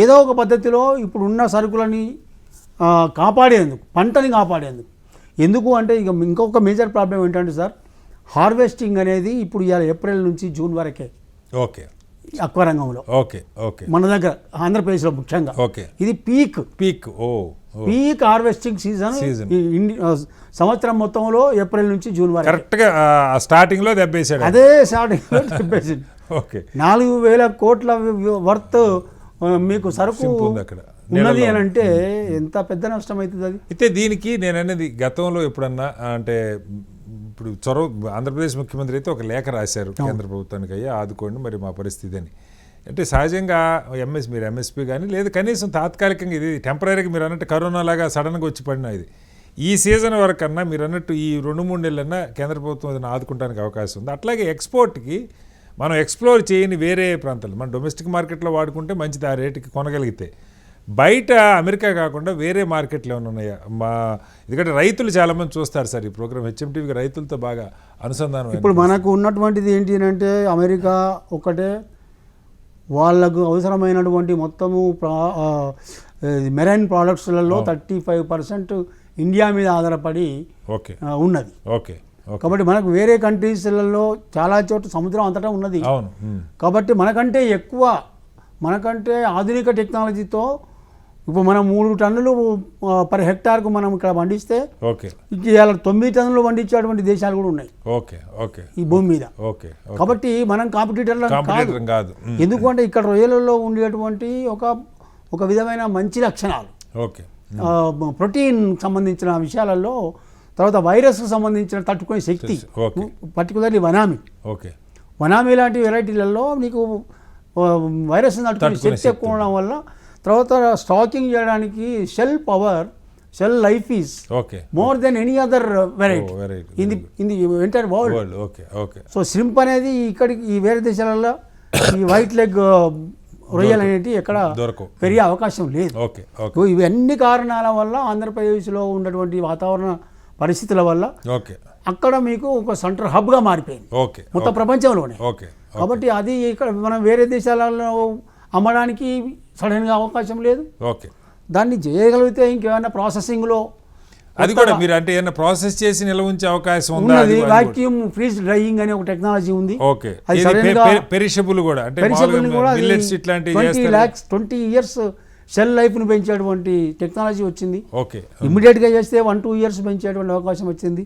ఏదో ఒక పద్ధతిలో ఇప్పుడున్న సరుకులని కాపాడేందుకు, పంటని కాపాడేందుకు. ఎందుకు అంటే ఇక ఇంకొక మేజర్ ప్రాబ్లం ఏంటంటే సార్, హార్వెస్టింగ్ అనేది ఇప్పుడు ఇవాళ ఏప్రిల్ నుంచి జూన్ వరకే అక్వా రంగంలో. మన దగ్గర ఆంధ్రప్రదేశ్లో ముఖ్యంగా ఇది పీక్ హార్వెస్టింగ్ సీజన్. సంవత్సరం మొత్తంలో ఏప్రిల్ నుంచి జూన్ వరకు కరెక్ట్గా స్టార్టింగ్లో దెబ్బేసాడు. అదే స్టార్టింగ్లో దెబ్బేసింది. 4,000 కోట్ల వర్త్ మీకు సరుకు ఉన్నది అని అంటే ఎంత పెద్ద నష్టం అవుతుంది అది. అయితే దీనికి నేను అనేది గతంలో ఎప్పుడన్నా అంటే ఇప్పుడు చొరవ ఆంధ్రప్రదేశ్ ముఖ్యమంత్రి అయితే ఒక లేఖ రాశారు కేంద్ర ప్రభుత్వానికి, అయ్యా ఆదుకోండి మరి మా పరిస్థితి అని. అంటే సహజంగా మీరు ఎంఎస్పీ కానీ లేదు కనీసం తాత్కాలికంగా ఇది టెంపరీగా మీరు అన్నట్టు కరోనా లాగా సడన్గా వచ్చి పడిన ఇది ఈ సీజన్ వరకన్నా మీరు అన్నట్టు ఈ 2-3 నెలలన్నా కేంద్ర ప్రభుత్వం ఏదైనా ఆదుకోవడానికి అవకాశం ఉంది. అట్లాగే ఎక్స్పోర్ట్కి మనం ఎక్స్ప్లోర్ చేయని వేరే ప్రాంతాలు మన డొమెస్టిక్ మార్కెట్లో వాడుకుంటే మంచిది, ఆ రేటుకి కొనగలిగితే. బయట అమెరికా కాకుండా వేరే మార్కెట్లు ఏమైనా ఉన్నాయా? ఎందుకంటే రైతులు చాలామంది చూస్తారు సార్ ఈ ప్రోగ్రామ్, హెచ్ఎంటీవీకి రైతులతో బాగా అనుసంధానం. ఇప్పుడు మనకు ఉన్నటువంటిది ఏంటి అంటే అమెరికా ఒకటే, వాళ్ళకు అవసరమైనటువంటి మొత్తము మెరైన్ ప్రోడక్ట్స్లలో 35% ఇండియా మీద ఆధారపడి ఉన్నది. కాబట్టి మనకు వేరే కంట్రీస్లలో చాలా చోట్ల సముద్రం అంతటా ఉన్నది. కాబట్టి మనకంటే ఆధునిక టెక్నాలజీతో ఇప్పుడు మనం 3 టన్నులు పర్ హెక్టార్కు మనం ఇక్కడ పండిస్తే ఇవాళ 9 టన్నులు పండించేటువంటి దేశాలు కూడా ఉన్నాయి ఈ భూమి మీద. కాబట్టి మనం కాంపిటీటర్లు కాదు. ఎందుకంటే ఇక్కడ రొయ్యలలో ఉండేటువంటి ఒక విధమైన మంచి లక్షణాలు, ప్రోటీన్ సంబంధించిన విషయాలలో, తర్వాత వైరస్కు సంబంధించిన తట్టుకునే శక్తి, పర్టికులర్లీ వనామీ లాంటి వెరైటీలలో నీకు వైరస్ తట్టుకునే శక్తి ఎక్కువ ఉండడం వల్ల, తర్వాత స్టాకింగ్ చేయడానికి shelf life is more than any other variety in the entire world. So shrimp అనేది ఇక్కడికి ఈ వేరే దేశాలలో ఈ వైట్ లెగ్ రొయ్యలు అనేవి ఎక్కడ పెరిగే అవకాశం లేదు. ఇవన్నీ కారణాల వల్ల ఆంధ్రప్రదేశ్లో ఉన్నటువంటి వాతావరణ పరిస్థితుల వల్ల అక్కడ మీకు ఒక సెంటర్ హబ్గా మారిపోయింది మొత్తం ప్రపంచంలోనే. కాబట్టి అది ఇక్కడ మనం వేరే దేశాలలో అమ్మడానికి సడన్గా అవకాశం లేదు. దాన్ని చేయగలిగితే ఇంకేమైనా ప్రాసెసింగ్లో అది కూడా మీరు అంటే ఏమైనా ప్రాసెస్ చేసి నిల్వ ఉంచే అవకాశం ఉన్నది. వాక్యూమ్ ఫ్రీజ్ డ్రైయింగ్ అనే ఒక టెక్నాలజీ ఉంది. పెరిషబుల్ కూడా అంటే 20 years షెల్ లైఫ్ను పెంచేటువంటి టెక్నాలజీ వచ్చింది. ఓకే, ఇమ్మీడియట్గా చేస్తే 1-2 ఇయర్స్ పెంచేటువంటి అవకాశం వచ్చింది.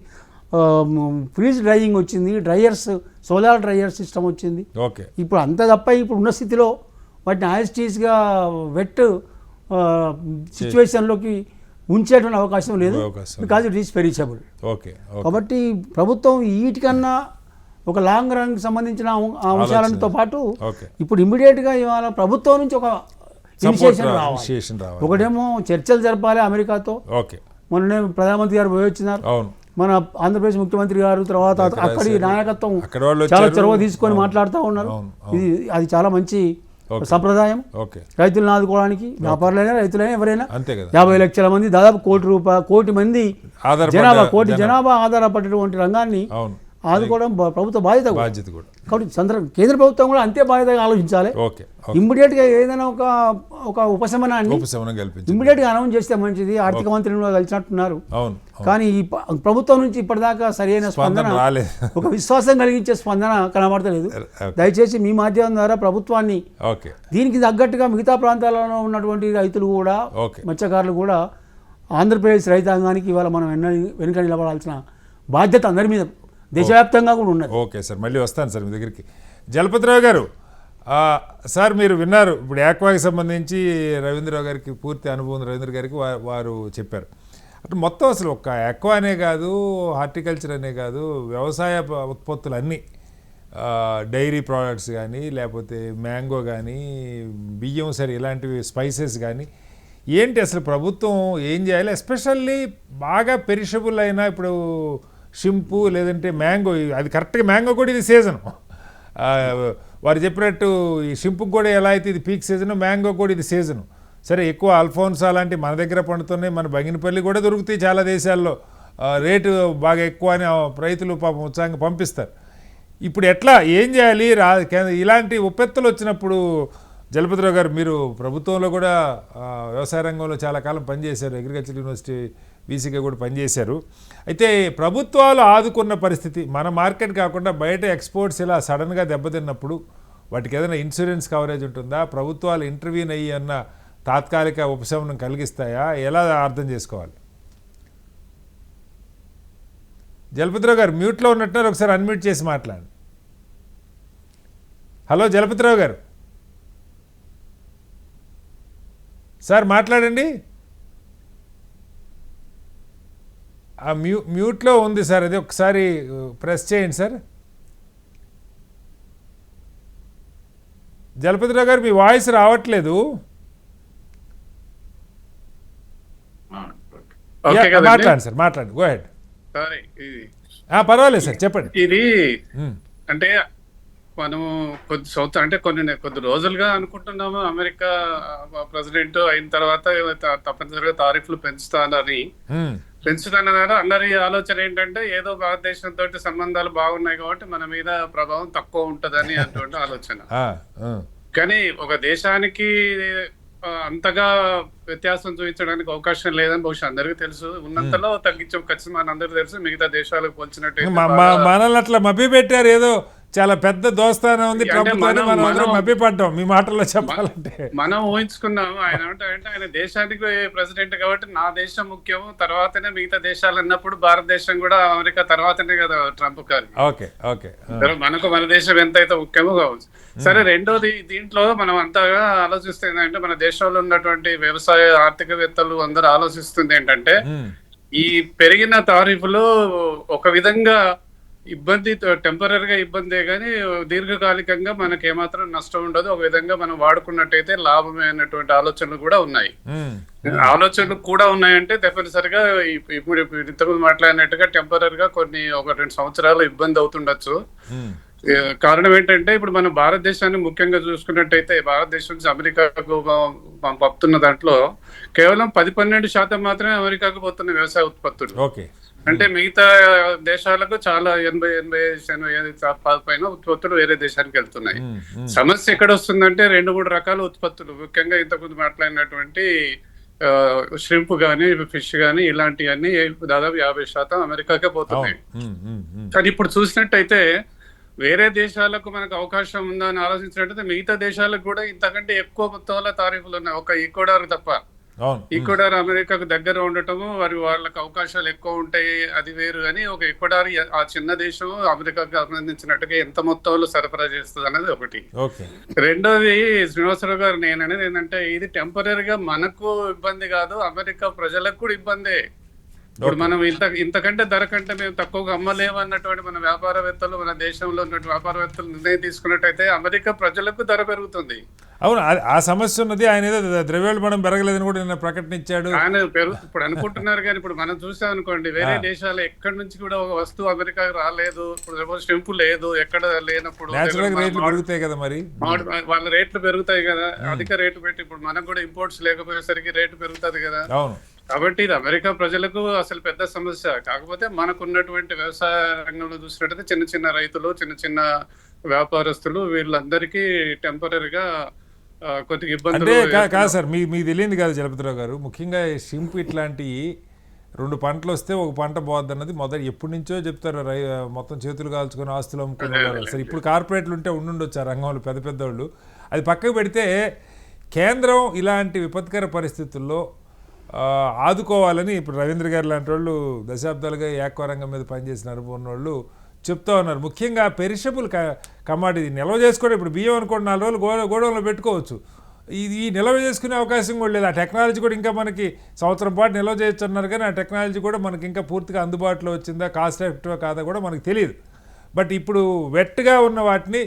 ఫ్రీజ్ డ్రైయింగ్ వచ్చింది, డ్రైయర్స్, సోలార్ డ్రైయర్ సిస్టమ్ వచ్చింది. ఓకే, ఇప్పుడు అంత తప్ప ఇప్పుడు ఉన్న స్థితిలో వాటిని యాజిటీస్గా వెట్ సిచ్యువేషన్లోకి ఉంచేటువంటి అవకాశం లేదు, because it is perishable. Okay, కాబట్టి ప్రభుత్వం వీటికన్నా ఒక లాంగ్ రన్కి సంబంధించిన అంశాలతో పాటు ఇప్పుడు ఇమ్మీడియట్గా ఇవాళ ప్రభుత్వం నుంచి ఒక ఇనిషియేషన్ రావాలి. ఒకటేమో చర్చలు జరపాలి అమెరికాతో. మొన్ననే ప్రధానమంత్రి గారు పోయి వచ్చినారు, మన ఆంధ్రప్రదేశ్ ముఖ్యమంత్రి గారు, తర్వాత అక్కడి నాయకత్వం చాలా చొరవ తీసుకొని మాట్లాడుతూ ఉన్నారు. అది చాలా మంచి సంప్రదాయం. రైతులను ఆదుకోవడానికి వ్యాపారులైనా రైతులైనా ఎవరైనా 50 లక్షల మంది, దాదాపు కోటి మంది జనాభా ఆధారపడేటువంటి రంగాన్ని ఆదుకోవడం ప్రభుత్వ బాధ్యత కూడా. కాబట్టి కేంద్ర ప్రభుత్వం కూడా అంతే బాధ్యతగా ఆలోచించాలి. ఇమ్మీడియట్గా ఏదైనా ఒక ఉపశమనాన్ని ఇమ్మీడియట్గా అనౌన్స్ చేస్తే మంచిది. ఆర్థిక మంత్రిని కూడా కలిసినట్టున్నారు, కానీ ఈ ప్రభుత్వం నుంచి ఇప్పటిదాకా సరైన స్పందన, ఒక విశ్వాసం కలిగించే స్పందన కనబడతలేదు. దయచేసి మీ మాధ్యమం ద్వారా ప్రభుత్వాన్ని దీనికి తగ్గట్టుగా మిగతా ప్రాంతాలలో ఉన్నటువంటి రైతులు కూడా, మత్స్యకారులు కూడా, ఆంధ్రప్రదేశ్ రైతాంగానికి ఇవాళ మనం వెనుక నిలబడాల్సిన బాధ్యత అందరి మీద దేశవ్యాప్తంగా కూడా ఉన్నది. ఓకే సార్, మళ్ళీ వస్తాను సార్ మీ దగ్గరికి. జలపతిరావు గారు, సార్ మీరు విన్నారు ఇప్పుడు యాక్వాకి సంబంధించి రవీంద్రరావు గారికి పూర్తి అనుభవం, రవీంద్ర గారికి వారు చెప్పారు. అంటే మొత్తం అసలు ఒక్క యాక్వా అనే కాదు, హార్టికల్చర్ అనే కాదు, వ్యవసాయ ఉత్పత్తులు అన్నీ, డైరీ ప్రోడక్ట్స్ కానీ, లేకపోతే మ్యాంగో కానీ, బియ్యం సరే ఇలాంటివి, స్పైసెస్ కానీ, ఏంటి అసలు ప్రభుత్వం ఏం చేయాలి? ఎస్పెషల్లీ బాగా పెరిషబుల్ అయిన ఇప్పుడు షింపు లేదంటే మ్యాంగో, అది కరెక్ట్గా మ్యాంగో కూడా ఇది సీజన్. వారు చెప్పినట్టు ఈ షింపుకి కూడా ఎలా అయితే ఇది పీక్ సీజను, మ్యాంగో కూడా ఇది సీజను. సరే, ఎక్కువ అల్ఫోన్సా లాంటి మన దగ్గర పండుతున్నాయి, మన బంగినపల్లి కూడా దొరుకుతాయి చాలా దేశాల్లో, రేటు బాగా ఎక్కువ అని రైతులు పాపం ఉత్సాహంగా పంపిస్తారు. ఇప్పుడు ఎట్లా ఏం చేయాలి? ఇలాంటి ఉత్పత్తులు వచ్చినప్పుడు జలపతిరావు గారు, మీరు ప్రభుత్వంలో కూడా వ్యవసాయ రంగంలో చాలా కాలం పనిచేశారు, అగ్రికల్చర్ యూనివర్సిటీ వీసీగా కూడా పనిచేశారు. అయితే ప్రభుత్వాలు ఆదుకున్న పరిస్థితి, మన మార్కెట్ కాకుండా బయట ఎక్స్పోర్ట్స్ ఇలా సడన్గా దెబ్బతిన్నప్పుడు వాటికి ఏదైనా ఇన్సూరెన్స్ కవరేజ్ ఉంటుందా? ప్రభుత్వాలు ఇంటర్వ్యూన్ అయ్యి అన్న తాత్కాలిక ఉపశమనం కలిగిస్తాయా? ఎలా అర్థం చేసుకోవాలి? జలపతిరావు గారు మ్యూట్లో ఉన్నట్టున్నారు, ఒకసారి అన్మ్యూట్ చేసి మాట్లాడండి. హలో జలపతిరావు గారు, సార్ మాట్లాడండి. ఆ మ్యూట్లో ఉంది సార్, అది ఒకసారి ప్రెస్ చేయండి సార్. జలపతిరావు గారు, మీ వాయిస్ రావట్లేదు. మాట్లాడండి సార్, మాట్లాడండి, గో హెడ్. పర్వాలేదు సార్, చెప్పండి. ఇది అంటే మనము కొద్ది రోజులుగా అనుకుంటున్నాము, అమెరికా ప్రెసిడెంట్ అయిన తర్వాత తప్పనిసరిగా తారీఫ్లు పెంచుతానని అందరి ఆలోచన ఏంటంటే ఏదో భారతదేశంతో సంబంధాలు బాగున్నాయి కాబట్టి మన మీద ప్రభావం తక్కువ ఉంటదని అటువంటి ఆలోచన. కానీ ఒక దేశానికి అంతగా వ్యత్యాసం చూపించడానికి అవకాశం లేదని బహుశా అందరికీ తెలుసు. ఉన్నంతలో తగ్గించడం ఖచ్చితంగా మన అందరికీ తెలుసు. మిగతా దేశాలకు పోల్చినట్టు మనల్ని అట్లా మభ్య పెట్టారు, ఏదో చాలా పెద్ద దోస్తానం ఉంది, మభ్యపడ్డాం మీ మాటల్లో చెప్పాలంటే. మనం ఊహించుకున్నాము ఆయన అంటే ఆయన దేశానికి ప్రెసిడెంట్ కాబట్టి నా దేశం ముఖ్యం, తర్వాతనే మిగతా దేశాలు అన్నప్పుడు భారతదేశం కూడా అమెరికా తర్వాతనే కదా ట్రంప్ గారు. మనకు మన దేశం ఎంతైతే ముఖ్యమో కావచ్చు. సరే, రెండోది దీంట్లో మనం అంతగా ఆలోచిస్తే ఏంటంటే మన దేశంలో ఉన్నటువంటి వ్యవసాయ ఆర్థికవేత్తలు అందరూ ఆలోచిస్తుంది ఏంటంటే ఈ పెరిగిన తారీఫులు ఒక విధంగా ఇబ్బంది, టెంపరీగా ఇబ్బందే కానీ దీర్ఘకాలికంగా మనకి ఏమాత్రం నష్టం ఉండదు, ఒక విధంగా మనం వాడుకున్నట్టయితే లాభమే అన్నటువంటి ఆలోచనలు కూడా ఉన్నాయి. ఆలోచనలు కూడా ఉన్నాయంటే తప్పనిసరిగా ఇప్పుడు ఇంతకుముందు మాట్లాడినట్టుగా టెంపరీగా కొన్ని 1-2 సంవత్సరాలు ఇబ్బంది అవుతుండొచ్చు. కారణం ఏంటంటే ఇప్పుడు మనం భారతదేశాన్ని ముఖ్యంగా చూసుకున్నట్టయితే భారతదేశం నుంచి అమెరికాకు పంపుతున్న దాంట్లో కేవలం 10-12% మాత్రమే అమెరికాకు పోతున్న వ్యవసాయ ఉత్పత్తులు. అంటే మిగతా దేశాలకు చాలా 80-85% పైన ఉత్పత్తులు వేరే దేశానికి వెళ్తున్నాయి. సమస్య ఎక్కడ వస్తుందంటే 2-3 రకాల ఉత్పత్తులు, ముఖ్యంగా ఇంతకుముందు మాట్లాడినటువంటి ష్రింప్ గానీ, ఫిష్ గానీ, ఇలాంటివన్నీ దాదాపు 50% అమెరికాకే పోతున్నాయి. కానీ ఇప్పుడు చూసినట్టయితే వేరే దేశాలకు మనకు అవకాశం ఉందా అని ఆలోచించినట్టయితే మిగతా దేశాలకు కూడా ఇంతకంటే ఎక్కువ మొత్తంలో తారీఫులు ఉన్నాయి, ఒక ఈక్వెడార్ తప్ప. ఈక్వెడార్ అమెరికాకు దగ్గర ఉండటము, వాళ్ళకి అవకాశాలు ఎక్కువ ఉంటాయి, అది వేరు. అని ఒక ఈక్వెడార్ ఆ చిన్న దేశం అమెరికాకు సంబంధించినట్టుగా ఎంత మొత్తంలో సరఫరా చేస్తుంది అన్నది ఒకటి. రెండోది శ్రీనివాసరావు గారు నేను అనేది ఏంటంటే, ఇది టెంపరీగా మనకు ఇబ్బంది కాదు, అమెరికా ప్రజలకు కూడా ఇబ్బందే. ఇప్పుడు మనం ఇంతకంటే ధర కంటే మేము తక్కువగా అమ్మలేము అన్నటువంటి మన వ్యాపారవేత్తలు, మన దేశంలో ఉన్నటువంటి వ్యాపారవేత్తలు నిర్ణయం తీసుకున్నట్టయితే అమెరికా ప్రజలకు ధర పెరుగుతుంది. అవును, ఆ సమస్య ఉన్నది. ఆయన ఏదో ద్రవ్యోల్బణం పెరగలేదని కూడా నిన్న ప్రకటించాడు. ఆయన ఇప్పుడు అనుకుంటున్నారు, కానీ ఇప్పుడు మనం చూసాం అనుకోండి, వేరే దేశాలు ఎక్కడి నుంచి కూడా ఒక వస్తువు అమెరికాకు రాలేదు, ఇప్పుడు స్టెంపు లేదు, ఎక్కడ లేనప్పుడు పెరుగుతాయి కదా, మరి వాళ్ళ రేట్లు పెరుగుతాయి కదా, అధిక రేటు పెట్టి. ఇప్పుడు మనకు కూడా ఇంపోర్ట్స్ లేకపోయేసరికి రేటు పెరుగుతుంది కదా. అవును, కాబట్టి ఇది అమెరికా ప్రజలకు అసలు పెద్ద సమస్య. కాకపోతే మనకున్నటువంటి వ్యవసాయ రంగంలో చూసినట్టయితే చిన్న చిన్న రైతులు, చిన్న చిన్న వ్యాపారస్తులు, వీళ్ళందరికీ టెంపరీగా కొద్దిగా ఇబ్బంది. అంటే కాదు సార్, మీకు తెలియదు కాదు జలపతిరావు గారు, ముఖ్యంగా షింప్ ఇట్లాంటి 2 పంటలు వస్తే ఒక పంట పోద్ది అన్నది ఎప్పటి నుంచో చెప్తారు. మొత్తం చేతులు కాల్చుకొని ఆస్తులు అమ్ముకునేవారు. సరే, ఇప్పుడు కార్పొరేట్లు ఉంటే ఉండుండొచ్చు ఆ రంగంలో పెద్ద పెద్దవాళ్ళు. అది పక్కకు పెడితే కేంద్రం ఇలాంటి విపత్కర పరిస్థితుల్లో ఆదుకోవాలని ఇప్పుడు రవీంద్ర గారు లాంటి వాళ్ళు దశాబ్దాలుగా ఏక్వా రంగం మీద పనిచేసిన అనుభవం ఉన్న వాళ్ళు చెప్తా ఉన్నారు. ముఖ్యంగా పెరిషబుల్ కమాడిటీ నిల్వ చేసుకోవడం. ఇప్పుడు బియ్యం అనుకోండి 4 రోజులు గోడౌన్లో పెట్టుకోవచ్చు, ఇది నిల్వ చేసుకునే అవకాశం కూడా లేదు. ఆ టెక్నాలజీ కూడా ఇంకా మనకి సంవత్సరం పాటు నిల్వ చేయొచ్చు అన్నారు, కానీ ఆ టెక్నాలజీ కూడా మనకి ఇంకా పూర్తిగా అందుబాటులో వచ్చిందా, కాస్ట్ ఎఫెక్టివ్ కాదా కూడా మనకు తెలియదు. బట్ ఇప్పుడు వెట్గా ఉన్న వాటిని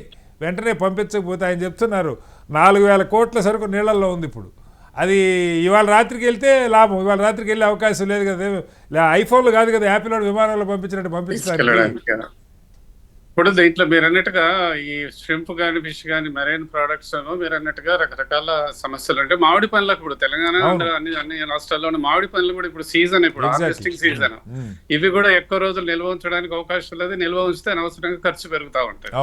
వెంటనే పంపించకపోతే ఆయన చెప్తున్నారు 4,000 కోట్ల సరుకు నీళ్ళల్లో ఉంది. ఇప్పుడు అది ఇవాళ రాత్రికి వెళ్తే లాభం, ఇవాళ రాత్రికి వెళ్ళే అవకాశం లేదు కదా. ఐఫోన్లు కాదు కదా, యాపిల్ విమానంలో పంపించినట్టు పంపిస్తారు. ఇప్పుడు దీంట్లో మీరు అన్నట్టుగా ఈ షింప్ కానీ, ఫిష్ కానీ, మెరైన్ ప్రొడక్ట్స్ మీరు అన్నట్టుగా రకరకాల సమస్యలు అంటే మామిడి పండ్లకు ఇప్పుడు తెలంగాణ అన్ని రాష్ట్రాల్లో మామిడి పండ్లు కూడా ఇప్పుడు సీజన్, ఇప్పుడు హార్వెస్టింగ్ సీజన్. ఇవి కూడా ఎక్కువ రోజులు నిల్వ ఉంచడానికి అవకాశం లేదు, నిల్వ ఉంచితే అనవసరంగా ఖర్చు పెరుగుతూ ఉంటాయి.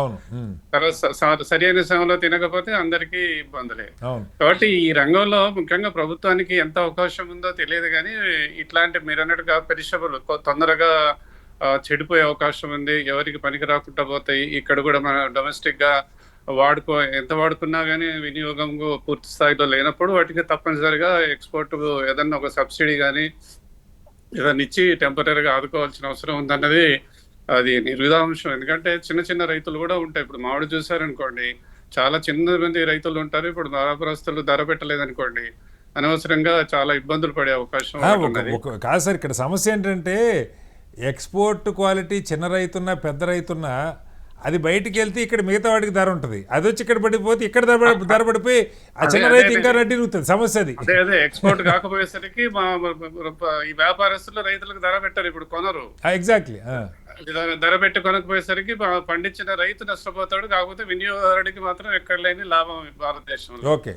తర్వాత సరైన సమయంలో తినకపోతే అందరికీ ఇబ్బందులే. కాబట్టి ఈ రంగంలో ముఖ్యంగా ప్రభుత్వానికి ఎంత అవకాశం ఉందో తెలియదు, కానీ ఇట్లాంటి మీరు అన్నట్టుగా పెరిషబుల్ తొందరగా చెడిపోయే అవకాశం ఉంది, ఎవరికి పనికి రాకుండా పోతాయి. ఇక్కడ కూడా మన డొమెస్టిక్ గా ఎంత వాడుకున్నా కానీ వినియోగం పూర్తి స్థాయిలో లేనప్పుడు వాటికి తప్పనిసరిగా ఎక్స్పోర్ట్ ఏదన్నా ఒక సబ్సిడీ కానీ ఏదన్నా ఇచ్చి టెంపరీగా ఆదుకోవాల్సిన అవసరం ఉందన్నది అది నిర్విధాంశం. ఎందుకంటే చిన్న చిన్న రైతులు కూడా ఉంటాయి. ఇప్పుడు మామిడి చూసారనుకోండి, చాలా చిన్న మంది రైతులు ఉంటారు. ఇప్పుడు వ్యాపారస్తులు ధర పెట్టలేదనుకోండి, అనవసరంగా చాలా ఇబ్బందులు పడే అవకాశం కాదు సార్. ఇక్కడ సమస్య ఏంటంటే ఎక్స్పోర్ట్ క్వాలిటీ చిన్న రైతున్నా పెద్ద రైతున్నా అది బయటికి వెళ్తే ఇక్కడ మిగతా వాటికి ధర ఉంటుంది, అది వచ్చి ఇక్కడ పడిపోతే ఇక్కడ ధర పడిపోయి ఆ చిన్న రైతు ఇంకా రెడ్డి నూతుంది. సమస్య అది. అదే ఎక్స్పోర్ట్ కాకపోయేసరికి ఈ వ్యాపారస్తులు రైతులకు ధర పెట్టారు, ఇప్పుడు కొనరు. ఎగ్జాక్ట్లీ, ధర పెట్టి కొనకపోయేసరికి పండించిన రైతు నష్టపోతాడు, కాకపోతే వినియోగదారుడికి మాత్రం ఎక్కడ లేని లాభం భారతదేశంలో. ఓకే,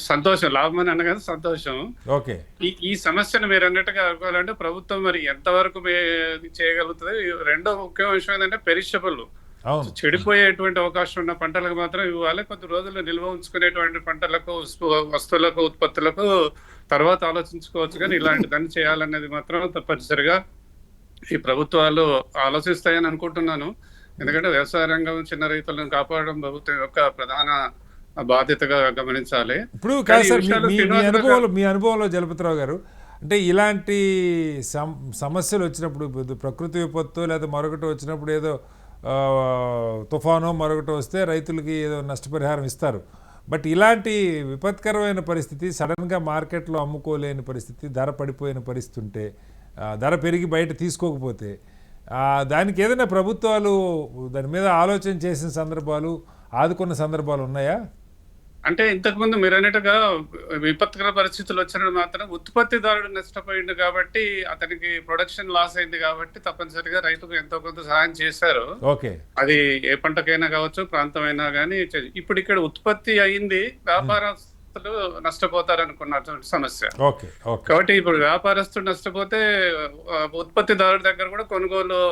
సంతోషం, లాభం అని అనగా సంతోషం. ఓకే, ఈ సమస్యను మీరు అన్నట్టుగా అనుకోవాలంటే ప్రభుత్వం మరి ఎంతవరకు చేయగలుగుతుంది. రెండో ముఖ్యమైన విషయం ఏంటంటే పెరిషబుల్, చెడిపోయేటువంటి అవకాశం ఉన్న పంటలకు మాత్రం ఇవ్వాలి. కొద్ది రోజులు నిల్వ ఉంచుకునేటువంటి పంటలకు, వస్తువులకు, ఉత్పత్తులకు తర్వాత ఆలోచించుకోవచ్చు, కానీ ఇలాంటి దాన్ని చేయాలనేది మాత్రం తప్పనిసరిగా ఈ ప్రభుత్వాలు ఆలోచిస్తాయని అనుకుంటున్నాను. ఎందుకంటే వ్యవసాయ రంగం, చిన్న రైతులను కాపాడడం ప్రభుత్వం యొక్క ప్రధాన బాధ్యతగా గమనించాలి. ఇప్పుడు మీ అనుభవంలో జలపతిరావు గారు, అంటే ఇలాంటి సమస్యలు వచ్చినప్పుడు, ప్రకృతి విపత్తు లేదా మరొకటి వచ్చినప్పుడు, ఏదో తుఫాను మరొకటి వస్తే రైతులకి ఏదో నష్టపరిహారం ఇస్తారు. బట్ ఇలాంటి విపత్కరమైన పరిస్థితి, సడన్గా మార్కెట్లో అమ్ముకోలేని పరిస్థితి, ధర పడిపోయిన పరిస్థితి ఉంటే, ధర పెరిగి బయట తీసుకోకపోతే, దానికి ఏదైనా ప్రభుత్వాలు దాని మీద ఆలోచన చేసిన సందర్భాలు, ఆదుకున్న సందర్భాలు ఉన్నాయా? అంటే ఇంతకుముందు మీరు అన్నట్టుగా విపత్కర పరిస్థితులు వచ్చినప్పుడు మాత్రం ఉత్పత్తిదారుడు నష్టపోయింది కాబట్టి, అతనికి ప్రొడక్షన్ లాస్ అయింది కాబట్టి తప్పనిసరిగా రైతుకు ఎంతో కొంత సహాయం చేశారు. అది ఏ పంటకైనా కావచ్చు, ప్రాంతమైనా కానీ. ఇప్పుడు ఇక్కడ ఉత్పత్తి అయింది, వ్యాపారస్తులు నష్టపోతారు అనుకున్న సమస్య. కాబట్టి ఇప్పుడు వ్యాపారస్తుడు నష్టపోతే ఉత్పత్తిదారుడి దగ్గర కూడా కొనుగోలు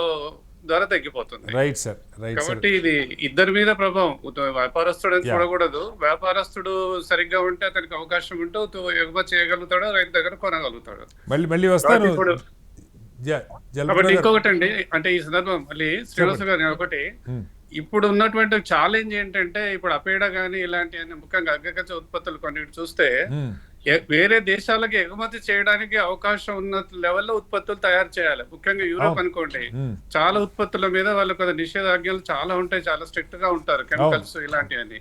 ధర తగ్గిపోతుంది. Right sir. కాబట్టి ఇది ఇద్దరి మీద ప్రభావం. వ్యాపారస్తుడు అని చూడకూడదు. వ్యాపారస్తుడు సరిగ్గా ఉంటే అతనికి అవకాశం ఉంటూ ఎగుమతి చేయగలుగుతాడు, రైతు దగ్గర కొనగలుగుతాడు. మళ్ళీ వస్తాను. కాబట్టి ఇంకొకటి అండి, అంటే ఈ సందర్భం మళ్ళీ శ్రీనివాస గారు ఒకటి, ఇప్పుడు ఉన్నటువంటి ఛాలెంజ్ ఏంటంటే ఇప్పుడు అపేడా కానీ ఇలాంటి ముఖ్యంగా అగ్రికల్చర్ ఉత్పత్తులు కొన్నిటి చూస్తే వేరే దేశాలకు ఎగుమతి చేయడానికి అవకాశం ఉన్న లెవెల్లో ఉత్పత్తులు తయారు చేయాలి. ముఖ్యంగా యూరోప్ అనుకోండి, చాలా ఉత్పత్తుల మీద వాళ్ళు కొంత నిషేధాజ్ఞలు చాలా ఉంటాయి, చాలా స్ట్రిక్ట్ గా ఉంటారు, కెమికల్స్ ఇలాంటివన్నీ.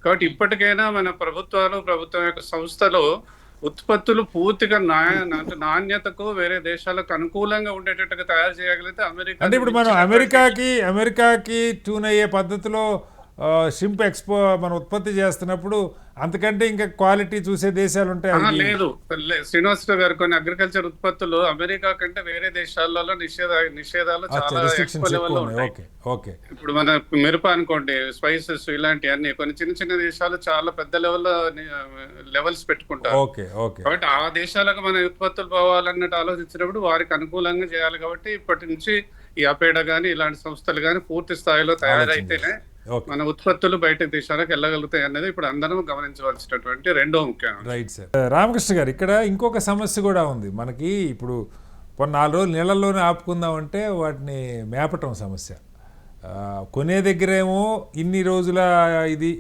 కాబట్టి ఇప్పటికైనా మన ప్రభుత్వాలు, ప్రభుత్వం యొక్క సంస్థలు ఉత్పత్తులు పూర్తిగా నాణ్యతకు వేరే దేశాలకు అనుకూలంగా ఉండేటట్టుగా తయారు చేయగలిగితే అమెరికా అంటే ఇప్పుడు మనం అమెరికాకి ట్యూన్ అయ్యే పద్ధతిలో షింప్ ఎక్స్పో మనం ఉత్పత్తి చేస్తున్నప్పుడు అంతకంటే ఇంకా క్వాలిటీ చూసే దేశాలు ఉంటాయి. లేదు శ్రీనివాసరావు గారు, కొన్ని అగ్రికల్చర్ ఉత్పత్తులు అమెరికా కంటే వేరే దేశాలలో నిషేధాలు చాలా ఎక్కువ లెవెల్లో ఉంటాయి. ఇప్పుడు మన మిరప అనుకోండి, స్పైసెస్ ఇలాంటివన్నీ కొన్ని చిన్న చిన్న దేశాలు చాలా పెద్ద లెవెల్స్ పెట్టుకుంటారు. కాబట్టి ఆ దేశాలకు మన ఉత్పత్తులు పోవాలన్నట్టు ఆలోచించినప్పుడు వారికి అనుకూలంగా చేయాలి. కాబట్టి ఇప్పటి నుంచి ఈ అపేడా గానీ ఇలాంటి సంస్థలు గానీ పూర్తి స్థాయిలో తయారైతేనే మన ఉత్పత్తులు బయట దేశాలకు వెళ్ళగలుగుతాయి అన్నది ఇప్పుడు అందరం గమనించవలసినటువంటి రెండో ముఖ్యం. Right sir. రామకృష్ణ గారు, ఇక్కడ ఇంకొక సమస్య కూడా ఉంది మనకి. ఇప్పుడు 4 రోజులు నీళ్ళల్లోనే ఆపుకుందామంటే వాటిని మేపటం సమస్య. కొనే దగ్గరేమో ఇన్ని రోజుల ఇది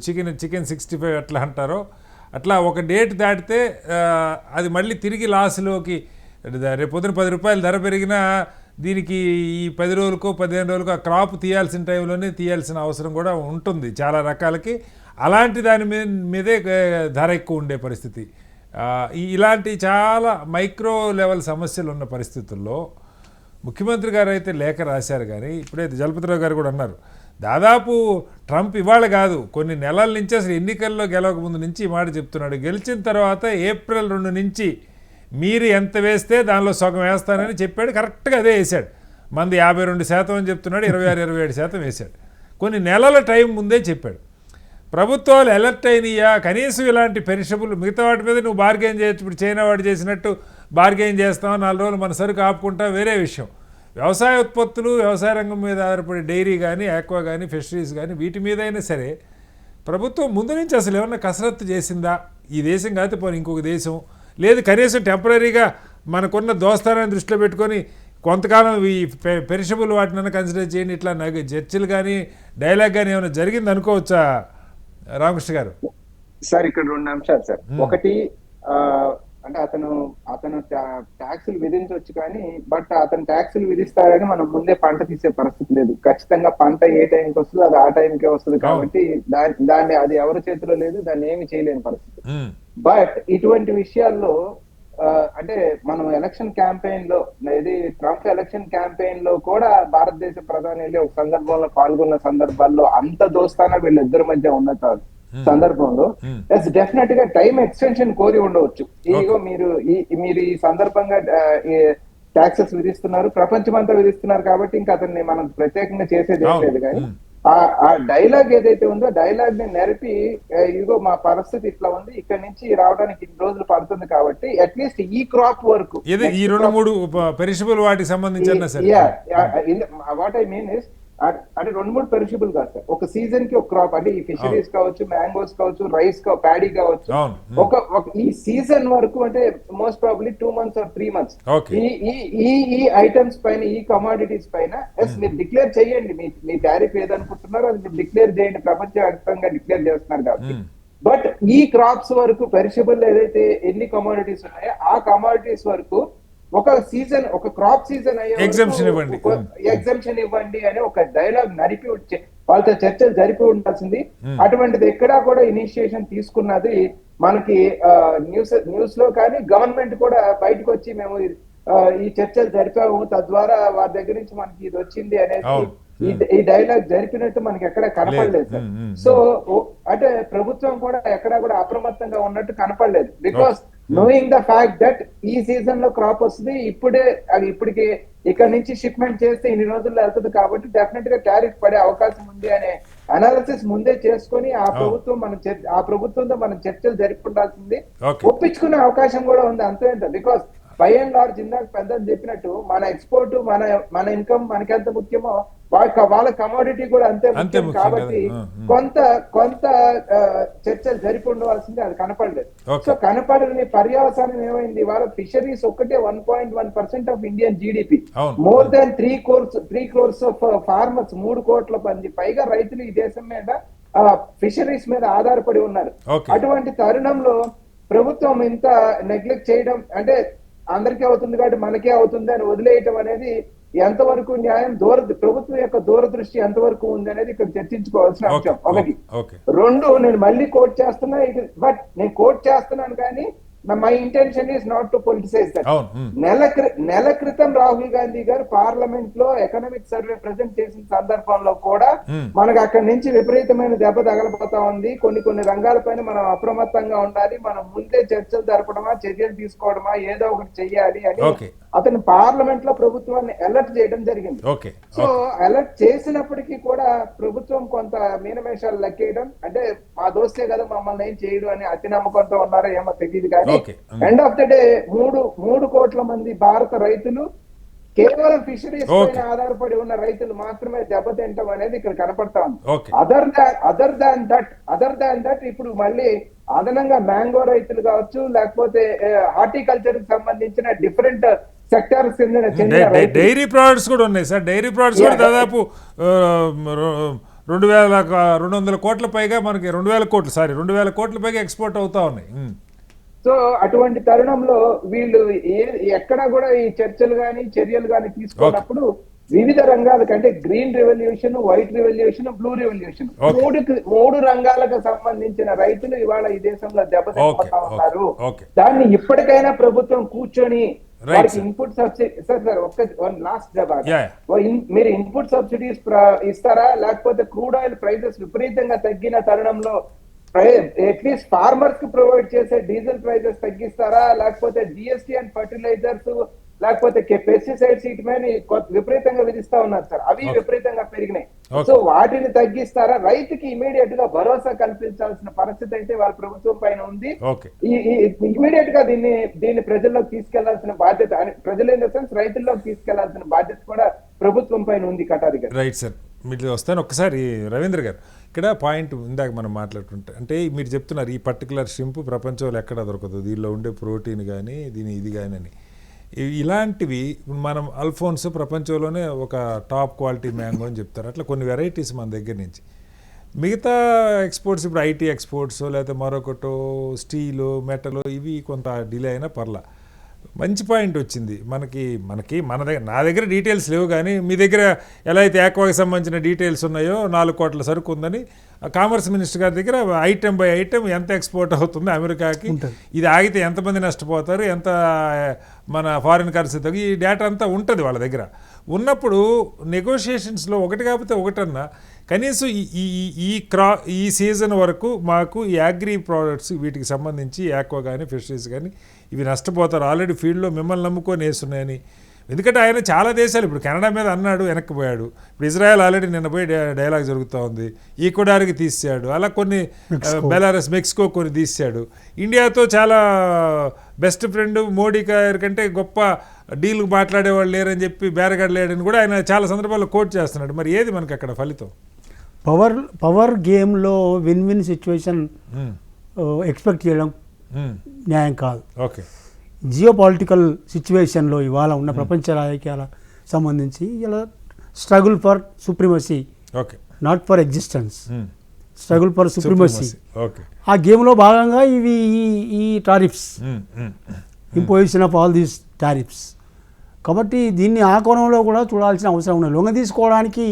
చికెన్ 65 ఎట్లా అంటారో అట్లా ఒక డేట్ దాటితే అది మళ్ళీ తిరిగి లాస్లోకి, రేపు పొద్దున 10 రూపాయలు ధర పెరిగినా దీనికి ఈ 10 రోజులకో 15 రోజులకో ఆ క్రాప్ తీయాల్సిన టైంలోనే తీయాల్సిన అవసరం కూడా ఉంటుంది చాలా రకాలకి. అలాంటి దాని మీదే ధర ఎక్కువ ఉండే పరిస్థితి. ఇలాంటి చాలా మైక్రో లెవెల్ సమస్యలు ఉన్న పరిస్థితుల్లో ముఖ్యమంత్రి గారు అయితే లేఖ రాశారు. కానీ ఇప్పుడైతే జలపతిరావు గారు కూడా అన్నారు, దాదాపు ట్రంప్ ఇవాళ కాదు కొన్ని నెలల నుంచి అసలు ఎన్నికల్లో గెలవక ముందు నుంచి ఈ మాట చెప్తున్నాడు. గెలిచిన తర్వాత ఏప్రిల్ 2 నుంచి మీరు ఎంత వేస్తే దానిలో సగం వేస్తానని చెప్పాడు. కరెక్ట్గా అదే వేశాడు. మంది 52% అని చెప్తున్నాడు, 26-27% వేశాడు. కొన్ని నెలల టైం ముందే చెప్పాడు. ప్రభుత్వాలు అలర్ట్ అయినయా? కనీసం ఇలాంటి పెరిషబుల్ మిగతా వాటి మీద నువ్వు బార్గెయిన్ చేయొచ్చు. ఇప్పుడు చైనా వాడు చేసినట్టు బార్గెయిన్ చేస్తాం, 4 రోజులు మన సరుకు ఆపుకుంటా, వేరే విషయం. వ్యవసాయ ఉత్పత్తులు, వ్యవసాయ రంగం మీద ఆధారపడి డైరీ కానీ, ఆక్వా కానీ, ఫిషరీస్ కానీ వీటి మీద అయినా సరే ప్రభుత్వం ముందు నుంచి అసలు ఏమన్నా కసరత్తు చేసిందా? ఈ దేశం కాకపోతే పోనీ ఇంకొక దేశం లేదు, కనీసం టెంపరీగా మనకున్న దోస్తానాన్ని దృష్టిలో పెట్టుకొని కొంతకాలం ఈ పెరిషబుల్ వాటిని కన్సిడర్ చేయండి. ఇట్లా చర్చలు కానీ డైలాగ్ కానీ ఏమైనా జరిగింది అనుకోవచ్చా రామకృష్ణ గారు? సార్ ఇక్కడ 2 అంశాలు సార్. ఒకటి అంటే అతను ట్యాక్సులు విధించవచ్చు కానీ బట్ అతను ట్యాక్సులు విధిస్తారని మనం ముందే పంట తీసే పరిస్థితి లేదు. ఖచ్చితంగా పంట ఏ టైంకి వస్తుందో అది ఆ టైంకే వస్తుంది. కాబట్టి దాన్ని అది ఎవరి చేతిలో లేదు, దాన్ని ఏమి చేయలేని పరిస్థితి. బట్ ఇటువంటి విషయాల్లో అంటే మనం ఎలక్షన్ క్యాంపెయిన్ లో, ఇది ట్రంప్ ఎలక్షన్ క్యాంపెయిన్ లో కూడా భారతదేశ ప్రధాని వెళ్ళి ఒక సందర్భంలో పాల్గొన్న సందర్భాల్లో అంత దోస్తానా వీళ్ళిద్దరి మధ్య ఉన్న సందర్భంలో డెఫినెట్ గా టైం ఎక్స్టెన్షన్ కోరి ఉండవచ్చు. ఇదిగో మీరు ఈ సందర్భంగా ట్యాక్సెస్ విధిస్తున్నారు, ప్రపంచమంతా విధిస్తున్నారు కాబట్టి ఇంకా అతన్ని మనం ప్రత్యేకంగా చేసేది ఏం లేదు. కానీ ఆ డైలాగ్ ఏదైతే ఉందో డైలాగ్ ని నెరపి ఇదిగో మా పరిస్థితి ఇట్లా ఉంది, ఇక్కడ నుంచి రావడానికి 2 రోజులు పడుతుంది కాబట్టి అట్లీస్ట్ ఈ క్రాప్ వరకు ఈ 2-3 పెరిషబుల్ వాటికి సంబంధించి వాట్ ఐ మీన్ ఇస్ అంటే 2-3 పెరిషబుల్ కాదు సార్. ఒక సీజన్ కి ఒక క్రాప్, అంటే ఈ ఫిషరీస్ కావచ్చు, మ్యాంగోస్ కావచ్చు, రైస్ ప్యాడీ కావచ్చు, ఒక ఈ సీజన్ వరకు అంటే most probably 2 months or 3 months ఈ ఐటమ్స్ పైన, ఈ కమాడిటీస్ పైన మీరు డిక్లేర్ చేయండి. మీ టారిఫ్ ఏదనుకుంటున్నారో అది మీరు డిక్లేర్ చేయండి, ప్రపంచవ్యాప్తంగా డిక్లేర్ చేస్తున్నారు కాబట్టి. బట్ ఈ క్రాప్స్ వరకు పెరిషబుల్ ఏదైతే ఎన్ని కమాడిటీస్ ఉన్నాయో ఆ కమాడిటీస్ వరకు ఒక సీజన్, ఒక క్రాప్ సీజన్ అయ్యే ఎగ్జంప్షన్ ఇవ్వండి అని ఒక డైలాగ్ నడిపి వాళ్ళతో చర్చలు జరిపి ఉండాల్సింది. అటువంటిది ఎక్కడా కూడా ఇనిషియేషన్ తీసుకున్నది మనకి న్యూస్ లో కానీ గవర్నమెంట్ కూడా బయటకు వచ్చి మేము ఈ చర్చలు జరిపాము, తద్వారా వారి దగ్గర నుంచి మనకి ఇది వచ్చింది అనేది ఈ డైలాగ్ జరిపినట్టు మనకి ఎక్కడ కనపడలేదు సార్. సో అంటే ప్రభుత్వం కూడా ఎక్కడా కూడా అప్రమత్తంగా ఉన్నట్టు కనపడలేదు. Because knowing the fact that ఈ సీజన్ లో క్రాప్ వస్తుంది, ఇప్పటికి ఇక్కడ నుంచి షిప్మెంట్ చేస్తే ఇన్ని రోజుల్లో వెళ్తుంది కాబట్టి డెఫినెట్ గా టారిఫ్ పడే అవకాశం ఉంది అనే అనాలిసిస్ ముందే చేసుకుని ఆ ప్రభుత్వంతో మనం చర్చలు జరుపుకుండాల్సింది, ఒప్పించుకునే అవకాశం కూడా ఉంది. అంతే బికాస్ బై అండ్ లార్జ్ ఇందాక పెద్ద చెప్పినట్టు మన ఎక్స్పోర్ట్, మన ఇన్కమ్ మనకెంత ముఖ్యమో వాళ్ళ కమోడిటీ కూడా అంతే ముఖ్యం ముఖ్యం కాబట్టి కదా. కొంత చర్చలు జరిపి ఉండవలసింది, అది కనపడలేదు. సో కనపడని పర్యవసానం ఏమైంది, వాళ్ళ ఫిషరీస్ ఒక్కటే 1.1% of Indian GDP, more than 3 crores of farmers, 3 కోట్ల మంది పైగా రైతులు ఈ దేశం మీద ఫిషరీస్ మీద ఆధారపడి ఉన్నారు. అటువంటి తరుణంలో ప్రభుత్వం ఇంత నెగ్లెక్ట్ చేయడం, అంటే అందరికీ అవుతుంది కాబట్టి మనకే అవుతుంది అని వదిలేయటం అనేది ఎంతవరకు న్యాయం, ప్రభుత్వం యొక్క దూరదృష్టి ఎంతవరకు ఉంది అనేది ఇక్కడ చర్చించుకోవాల్సిన అంశం. ఒకటి. 2, నేను మళ్ళీ కోట్ చేస్తున్నా, బట్ నేను కోట్ చేస్తున్నాను కానీ my intention is not to politicize that. నెల క్రితం రాహుల్ గాంధీ గారు పార్లమెంట్ లో ఎకనామిక్ సర్వే ప్రెజెంట్ చేసిన సందర్భంలో కూడా మనకు అక్కడి నుంచి విపరీతమైన దెబ్బ తగలబోతా ఉంది. కొన్ని రంగాలపైన మనం అప్రమత్తంగా ఉండాలి, మనం ముందే చర్చలు జరపడమా, చర్యలు తీసుకోవడమా, ఏదో ఒకటి చెయ్యాలి అని అతను పార్లమెంట్ లో ప్రభుత్వాన్ని అలర్ట్ చేయడం జరిగింది. సో అలర్ట్ చేసినప్పటికీ కూడా ప్రభుత్వం కొంత మీనమేషాలు లెక్కేయడం, అంటే మా దోస్తే కదా మమ్మల్ని ఏం చేయడు అని అతి నమ్మకంతో ఉన్నారో ఏమో తెలియదు కానీ ఎండ్ ఆఫ్ ద డే 3 కోట్ల మంది భారత రైతులు కేవలం ఫిషరీస్ పైన ఆధారపడి ఉన్న రైతులు మాత్రమే దెబ్బతింటాం అనేది ఇక్కడ కనపడతా ఉంది. అదర్ దాన్ దట్ ఇప్పుడు మళ్ళీ అదనంగా మ్యాంగో రైతులు కావచ్చు, లేకపోతే హార్టికల్చర్ కి సంబంధించిన డిఫరెంట్ సెక్టార్స్ డైరీ ప్రొడక్ట్స్ కూడా ఉన్నాయి సార్. డైరీ ప్రొడక్ట్స్ కూడా దాదాపు 2,200 కోట్ల పైగా మనకి 2,000 కోట్ల పైగా ఎక్స్పోర్ట్ అవుతా ఉన్నాయి. సో అటువంటి తరుణంలో వీళ్ళు ఎక్కడా కూడా ఈ చర్చలు గాని చర్యలు గాని తీసుకున్నప్పుడు వివిధ రంగాలకు, అంటే green revolution, white revolution, blue revolution, 3 రంగాలకు సంబంధించిన రైతులు ఇవాళ ఈ దేశంలో దెబ్బతింటా ఉన్నారు. దాన్ని ఇప్పటికైనా ప్రభుత్వం కూర్చొని వారికి ఇన్పుట్ సబ్సిడీ, సార్ లాస్ట్ జవాబు, మీరు ఇన్పుట్ సబ్సిడీస్ ఇస్తారా, లేకపోతే క్రూడ్ ఆయిల్ ప్రైసెస్ విపరీతంగా తగ్గిన తరుణంలో అట్లీస్ట్ ఫార్మర్స్ కి ప్రొవైడ్ చేసే డీజిల్ ప్రైసెస్ తగ్గిస్తారా, లేకపోతే జిఎస్టీ అండ్ ఫర్టిలైజర్స్, లేకపోతే పెస్టిసైడ్స్ వీటి మీద విపరీతంగా విధిస్తా ఉన్నారు సార్, అవి విపరీతంగా పెరిగినాయి. సో వాటిని తగ్గిస్తారా, రైతుకి ఇమీడియట్ గా భరోసా కల్పించాల్సిన పరిస్థితి అయితే వాళ్ళ ప్రభుత్వం పైన ఉంది. ఇమీడియట్ గా దీన్ని ప్రజల్లోకి తీసుకెళ్లాల్సిన బాధ్యత, ప్రజలు ఇన్ ద సెన్స్ రైతుల్లోకి తీసుకెళ్లాల్సిన బాధ్యత కూడా ప్రభుత్వం పైన ఉంది. కటారి గారు. రైట్ సార్, మీరు వస్తాను ఒకసారి. రవీంద్ర గారు, ఇక్కడ పాయింట్ ఇందాక మనం మాట్లాడుతుంటే, అంటే మీరు చెప్తున్నారు ఈ పర్టికులర్ షింప్ ప్రపంచంలో ఎక్కడ దొరకదు, దీనిలో ఉండే ప్రోటీన్ కానీ ఇది కానీ అని. ఇలాంటివి మనం అల్ఫోన్స్ ప్రపంచంలోనే ఒక టాప్ క్వాలిటీ మ్యాంగో అని చెప్తారు. అట్లా కొన్ని వెరైటీస్ మన దగ్గర నుంచి మిగతా ఎక్స్పోర్ట్స్, ఇప్పుడు ఐటీ ఎక్స్పోర్ట్స్ లేకపోతే మరొకటో స్టీలు, మెటల్, ఇవి కొంత డిలే అయినా పర్లా. మంచి పాయింట్ వచ్చింది మన దగ్గర. నా దగ్గర డీటెయిల్స్ లేవు కానీ మీ దగ్గర ఎలా అయితే ఆక్వాకి సంబంధించిన డీటెయిల్స్ ఉన్నాయో 4 కోట్ల సరుకు ఉందని కామర్స్ మినిస్టర్ గారి దగ్గర ఐటెం బై ఐటెం ఎంత ఎక్స్పోర్ట్ అవుతుంది అమెరికాకి, ఇది ఆగితే ఎంతమంది నష్టపోతారు, ఎంత మన ఫారిన్ కరెన్సీ తగ్గి, ఈ డేటా అంతా ఉంటుంది వాళ్ళ దగ్గర. ఉన్నప్పుడు నెగోషియేషన్స్లో ఒకటి కాకపోతే ఒకటన్నా కనీసం ఈ సీజన్ వరకు మాకు ఈ అగ్రి ప్రోడక్ట్స్ వీటికి సంబంధించి ఆక్వా కానీ ఫిషరీస్ కానీ ఇవి నష్టపోతారు, ఆల్రెడీ ఫీల్డ్లో మిమ్మల్ని నమ్ముకొని వేస్తున్నాయని. ఎందుకంటే ఆయన చాలా దేశాలు, ఇప్పుడు కెనడా మీద అన్నాడు వెనక్కిపోయాడు, ఇప్పుడు ఇజ్రాయెల్ ఆల్రెడీ నిన్న పోయి డైలాగ్ జరుగుతూ ఉంది, ఈక్వెడార్కి తీసాడు, అలా కొన్ని బెలారస్, మెక్సికో కొన్ని తీసాడు. ఇండియాతో చాలా బెస్ట్ ఫ్రెండ్, మోడీ గారి కంటే గొప్ప డీల్ మాట్లాడేవాళ్ళు లేరని చెప్పి బేరగడలేడని కూడా ఆయన చాలా సందర్భాల్లో కోట్ చేస్తున్నాడు. మరి ఏది మనకి అక్కడ ఫలితం? పవర్ గేమ్లో విన్ సిచ్యువేషన్ ఎక్స్పెక్ట్ చేయడం న్యాయం కాదు. ఓకే, జియో పొలిటికల్ సిచ్యువేషన్లో ఇవాళ ఉన్న ప్రపంచ రాజకీయాల సంబంధించి ఇలా struggle for supremacy, not for existence, struggle for supremacy. ఆ గేమ్లో భాగంగా ఈ tariffs, imposition of all these tariffs. కాబట్టి దీన్ని ఆ కోణంలో కూడా చూడాల్సిన అవసరం ఉన్నది. లొంగ తీసుకోవడానికి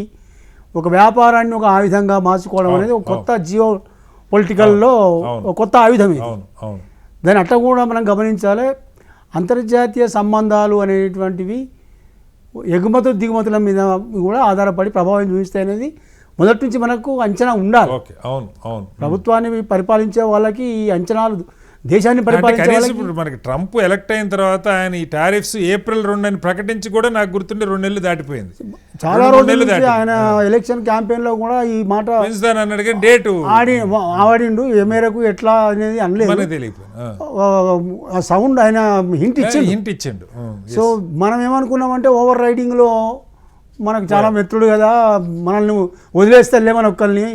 ఒక వ్యాపారాన్ని ఒక ఆయుధంగా మార్చుకోవడం అనేది ఒక కొత్త జియో పొలిటికల్లో ఒక కొత్త ఆయుధం ఇది. దాన్ని అట్లా కూడా మనం గమనించాలి. అంతర్జాతీయ సంబంధాలు అనేటువంటివి ఎగుమతులు దిగుమతుల మీద కూడా ఆధారపడి ప్రభావం చూపిస్తాయి అనేది మొదటి నుంచి మనకు అంచనా ఉండాలి. ప్రభుత్వాన్ని పరిపాలించే వాళ్ళకి ఈ అంచనాలు, దేశాన్ని పరిపాలించే మనకి ట్రంప్ ఎలక్ట్ అయిన తర్వాత ఆయన ఈ టారిఫ్స్ April 2 అని ప్రకటించి కూడా నాకు గుర్తుండే 2 నెలలు దాటిపోయింది. చాలా రోజులు ఆయన ఎలక్షన్ క్యాంపెయిన్ లో కూడా ఈ మాట అన్నాడు కానీ డేట్ ఆడిండు, ఏ మేరకు ఎట్లా అనేది అనలేదు. ఆ సౌండ్ ఆయన హింట్ ఇచ్చిండు. ఇచ్చిండు. సో మనం ఏమనుకున్నామంటే ఓవర్ రైడింగ్ లో మనకు చాలా మిత్రుడు కదా, మనల్ని వదిలేస్తలే మన ఒక్కరిని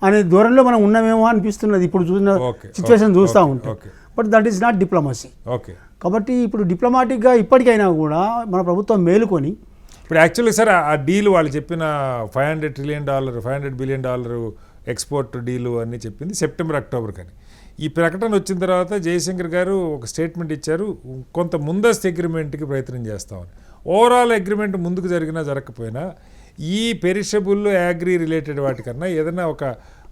అనే దూరంలో మనం ఉన్నామేమో అనిపిస్తున్నది ఇప్పుడు చూసిన సిచ్యువేషన్ చూస్తూ ఉంటాం. But that is not diplomacy. కాబట్టి ఇప్పుడు డిప్లొమాటిక్గా ఇప్పటికైనా కూడా మన ప్రభుత్వం మేలుకొని ఇప్పుడు యాక్చువల్లీ సార్ ఆ డీల్ వాళ్ళు చెప్పిన $500 ట్రిలియన్ $500 బిలియన్ ఎక్స్పోర్ట్ డీలు అన్నీ చెప్పింది సెప్టెంబర్ అక్టోబర్ కానీ. ఈ ప్రకటన వచ్చిన తర్వాత జయశంకర్ గారు ఒక స్టేట్మెంట్ ఇచ్చారు, కొంత ముందస్తు అగ్రిమెంట్కి ప్రయత్నం చేస్తామని. ఓవరాల్ అగ్రిమెంట్ ముందుకు జరిగినా జరగకపోయినా ఈ పెరిషబుల్ అగ్రి రిలేటెడ్ వాటికన్నా ఏదైనా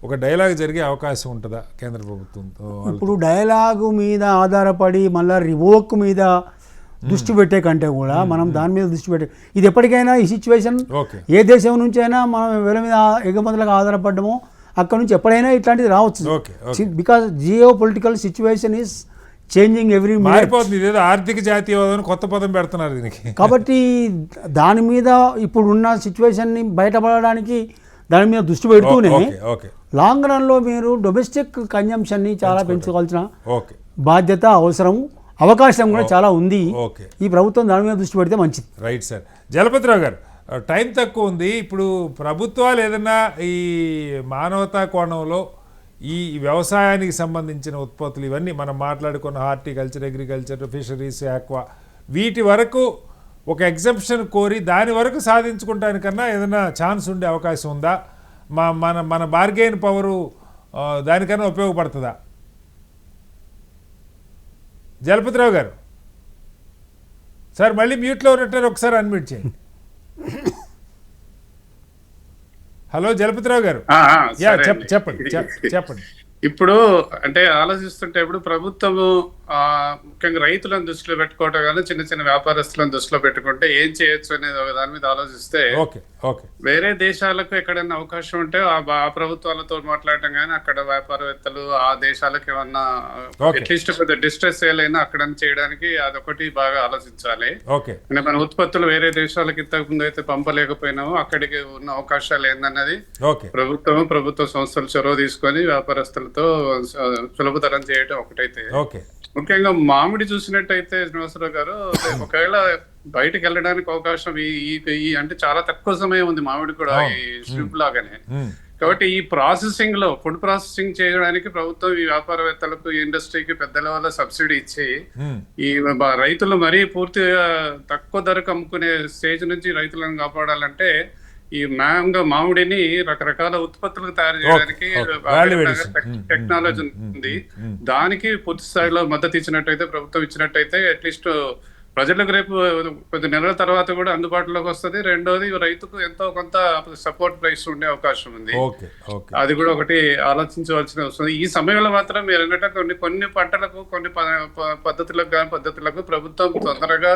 ఒక డైలాగ్ జరిగే అవకాశం ఉంటుందా కేంద్ర ప్రభుత్వంతో? ఇప్పుడు డైలాగు మీద ఆధారపడి మళ్ళీ రివోక్ మీద దృష్టి పెట్టే కంటే కూడా మనం దాని మీద దృష్టి పెట్టే, ఇది ఎప్పటికైనా ఈ సిచ్యువేషన్ ఏ దేశం నుంచి అయినా మనం వేల మీద ఎగుమతులకు ఆధారపడ్డమో అక్కడ నుంచి ఎప్పుడైనా ఇట్లాంటిది రావచ్చు. Because geo political situation is changing every minute. ఆర్థిక జాతీయవాదం కొత్త పదం పెడుతున్నారు దీనికి. కాబట్టి దాని మీద ఇప్పుడున్న సిచ్యువేషన్ని బయటపడడానికి దాని మీద దృష్టి పెడుతూనే లాంగ్ రన్లో మీరు డొమెస్టిక్ కన్జంప్షన్ని చాలా పెంచుకోవాల్సిన బాధ్యత, అవసరం, అవకాశం కూడా చాలా ఉంది. ఈ ప్రభుత్వం దాని మీద దృష్టి పెడితే మంచిది. Right sir. జలపతిరావు గారు, టైం తక్కువ ఉంది. ఇప్పుడు ప్రభుత్వాలు ఏదైనా ఈ మానవతా కోణంలో ఈ వ్యవసాయానికి సంబంధించిన ఉత్పత్తులు ఇవన్నీ మనం మాట్లాడుకున్న హార్టికల్చర్, అగ్రికల్చర్, ఫిషరీస్, ఆక్వా వీటి వరకు ఒక ఎగ్జంప్షన్ కోరి దాని వరకు సాధించుకుంటానికన్నా ఏదైనా ఛాన్స్ ఉండే అవకాశం ఉందా? మన బార్గెయిన్ పవరు దానికన్నా ఉపయోగపడుతుందా? జలపతిరావు గారు సార్, మళ్ళీ మ్యూట్లో ఉన్నట్టు ఒకసారి అన్మ్యూట్ చేయండి. హలో జలపతిరావు గారు, చెప్పండి. ఇప్పుడు అంటే ఆలోచిస్తుంటే ఇప్పుడు ప్రభుత్వము ముఖ్యంగా రైతులను దృష్టిలో పెట్టుకోవటం కానీ చిన్న చిన్న వ్యాపారస్తులను దృష్టిలో పెట్టుకుంటే ఏం చేయొచ్చు అనేది ఒక దాని మీద ఆలోచిస్తే వేరే దేశాలకు ఎక్కడైనా అవకాశం ఉంటే ఆ ప్రభుత్వాలతో మాట్లాడటం కానీ అక్కడ వ్యాపారవేత్తలు ఆ దేశాలకు ఏమన్నా అట్లీస్ట్ కొద్దిగా డిస్ట్రెస్ అయినా అక్కడ చేయడానికి అదొకటి బాగా ఆలోచించాలి. అంటే మన ఉత్పత్తులు వేరే దేశాలకు ఇంతకు ముందు అయితే పంపలేకపోయినాము, అక్కడికి ఉన్న అవకాశాలు ఏందన్నది ప్రభుత్వ సంస్థలు చొరవ తీసుకొని వ్యాపారస్తులతో సులభతరం చేయడం ఒకటైతే. ముఖ్యంగా మామిడి చూసినట్టయితే శ్రీనివాసరావు గారు, ఒకవేళ బయటకు వెళ్ళడానికి అవకాశం ఈ అంటే చాలా తక్కువ సమయం ఉంది మామిడి కూడా ఈ స్ట్రిప్ లాగానే. కాబట్టి ఈ ప్రాసెసింగ్ లో ఫుడ్ ప్రాసెసింగ్ చేయడానికి ప్రభుత్వం ఈ వ్యాపారవేత్తలకు ఇండస్ట్రీకి పెద్ద లెవెల్లో సబ్సిడీ ఇచ్చి ఈ రైతులు మరీ పూర్తిగా తక్కువ ధరకు అమ్ముకునే స్టేజ్ నుంచి రైతులను కాపాడాలంటే ఈ మామిడిని రకరకాల ఉత్పత్తులకు తయారు చేయడానికి టెక్నాలజీ ఉంది. దానికి పూర్తి స్థాయిలో మద్దతు ఇచ్చినట్టయితే, ప్రభుత్వం ఇచ్చినట్టయితే అట్లీస్ట్ ప్రజలకు రేపు కొద్ది నెలల తర్వాత కూడా అందుబాటులోకి వస్తుంది. రెండోది రైతుకు ఎంతో కొంత సపోర్ట్ ప్రైస్ ఉండే అవకాశం ఉంది. అది కూడా ఒకటి ఆలోచించవలసిన అవసరం. ఈ సమయంలో మాత్రం మీరు అన్నట్టు కొన్ని పంటలకు కొన్ని పద్ధతులకు ప్రభుత్వం తొందరగా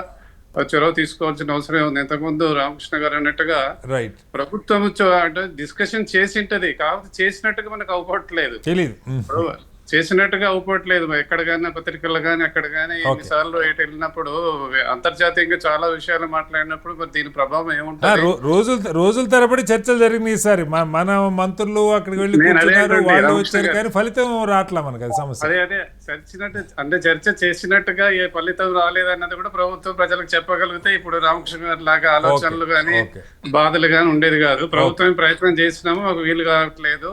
చొరవ తీసుకోవాల్సిన అవసరం ఉంది. ఇంతకుముందు రామకృష్ణ గారు అన్నట్టుగా ప్రభుత్వం అంటే డిస్కషన్ చేసింటది, కాకపోతే చేసినట్టుగా మనకు అవపడట్లేదు, చేసినట్టుగా అవుపట్లేదు. ఎక్కడికైనా పత్రికల్లో కానీ అక్కడ కానీ ఎన్నిసార్లు వెళ్ళినప్పుడు అంతర్జాతీయంగా చాలా విషయాలు మాట్లాడినప్పుడు మరి దీని ప్రభావం ఏముంటుంది? రోజుల తరబడి చర్చలు జరిగినాయి సార్. మన మంత్రులు అక్కడికి వెళ్ళి వచ్చారు కానీ ఫలితం రావట్లా మనకు. అది సమస్య. అదే చర్చ చేసినట్టుగా ఏ ఫలితం రాలేదన్నది కూడా ప్రభుత్వం ప్రజలకు చెప్పగలిగితే ఇప్పుడు రామకృష్ణ గారి లాగా ఆలోచనలు కానీ బాధలు కానీ ఉండేది కాదు. ప్రభుత్వం ప్రయత్నం చేసినాము, మాకు వీలు కావట్లేదు,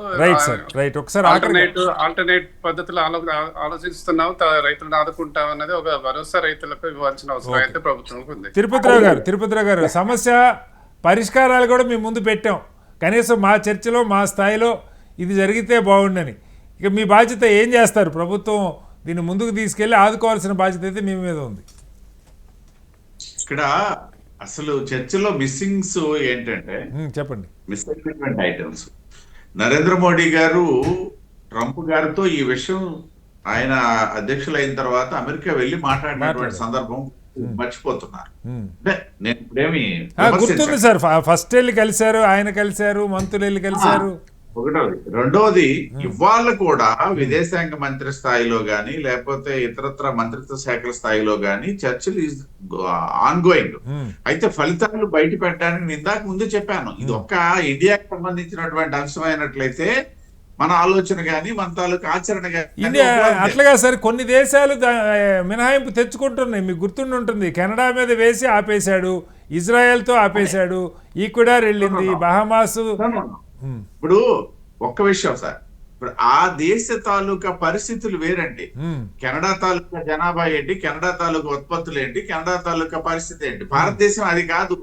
ఆల్టర్నేట్ పద్ధతులు ఆలోచిస్తున్నాము, రైతులను ఆదుకుంటాం అన్నది ఒక భరోసా రైతులకు ఇవ్వాల్సిన అవసరం అయితే ప్రభుత్వంకు ఉంది. తిరుపతిరావు గారు, సమస్య పరిష్కారాలు కూడా మేము ముందు పెట్టాం, కనీసం మా చర్చలో మా స్థాయిలో ఇది జరిగితే బాగుండని. ఇక మీ బాధ్యత ఏం చేస్తారు? ప్రభుత్వం దీన్ని ముందుకు తీసుకెళ్లి ఆదుకోవాల్సిన బాధ్యత అయితే మీ మీద ఉంది. ఇక్కడ అసలు చర్చలో మిస్సింగ్స్ ఏంటంటే, చెప్పండి, మిస్ అయినటువంటి ఐటమ్స్. నరేంద్ర మోడీ గారు ట్రంప్ గారితో ఈ విషయం ఆయన అధ్యక్షులైన తర్వాత అమెరికా వెళ్లి మాట్లాడినటువంటి సందర్భం మర్చిపోతున్నారు. అంటే నేను ఇప్పుడేమి గుర్తుంది సార్, ఫస్ట్ వెళ్ళి కలిశారు, ఆయన కలిశారు, మంత్రులు వెళ్ళి కలిశారు. ఒకటోది. రెండోది, ఇవాళ కూడా విదేశాంగ మంత్రి స్థాయిలో గాని లేకపోతే ఇతరత్ర మంత్రిత్వ శాఖల స్థాయిలో గాని చర్చలు ఆన్ గోయింగ్. అయితే ఫలితాలు బయట పెట్టడానికి నేను ఇందాక ముందు చెప్పాను, ఇది ఒక్క ఇండియాకి సంబంధించినటువంటి అంశమైనట్లయితే మన ఆలోచన గాని మన తాలూకు ఆచరణ ఇండియా అట్లాగా సార్. కొన్ని దేశాలు మినహాయింపు తెచ్చుకుంటున్నాయి, మీకు గుర్తుండి ఉంటుంది. కెనడా మీద వేసి ఆపేశాడు, ఇజ్రాయెల్తో ఆపేశాడు, ఈక్వెడార్ వెళ్ళింది, బహామాస్. ఇప్పుడు ఒక్క విషయం సార్, ఇప్పుడు ఆ దేశ తాలూకా పరిస్థితులు వేరండి. కెనడా తాలూకా జనాభా ఏంటి, కెనడా తాలూకా ఉత్పత్తులు ఏంటి, కెనడా తాలూకా పరిస్థితి ఏంటి. భారతదేశం అది కాదు.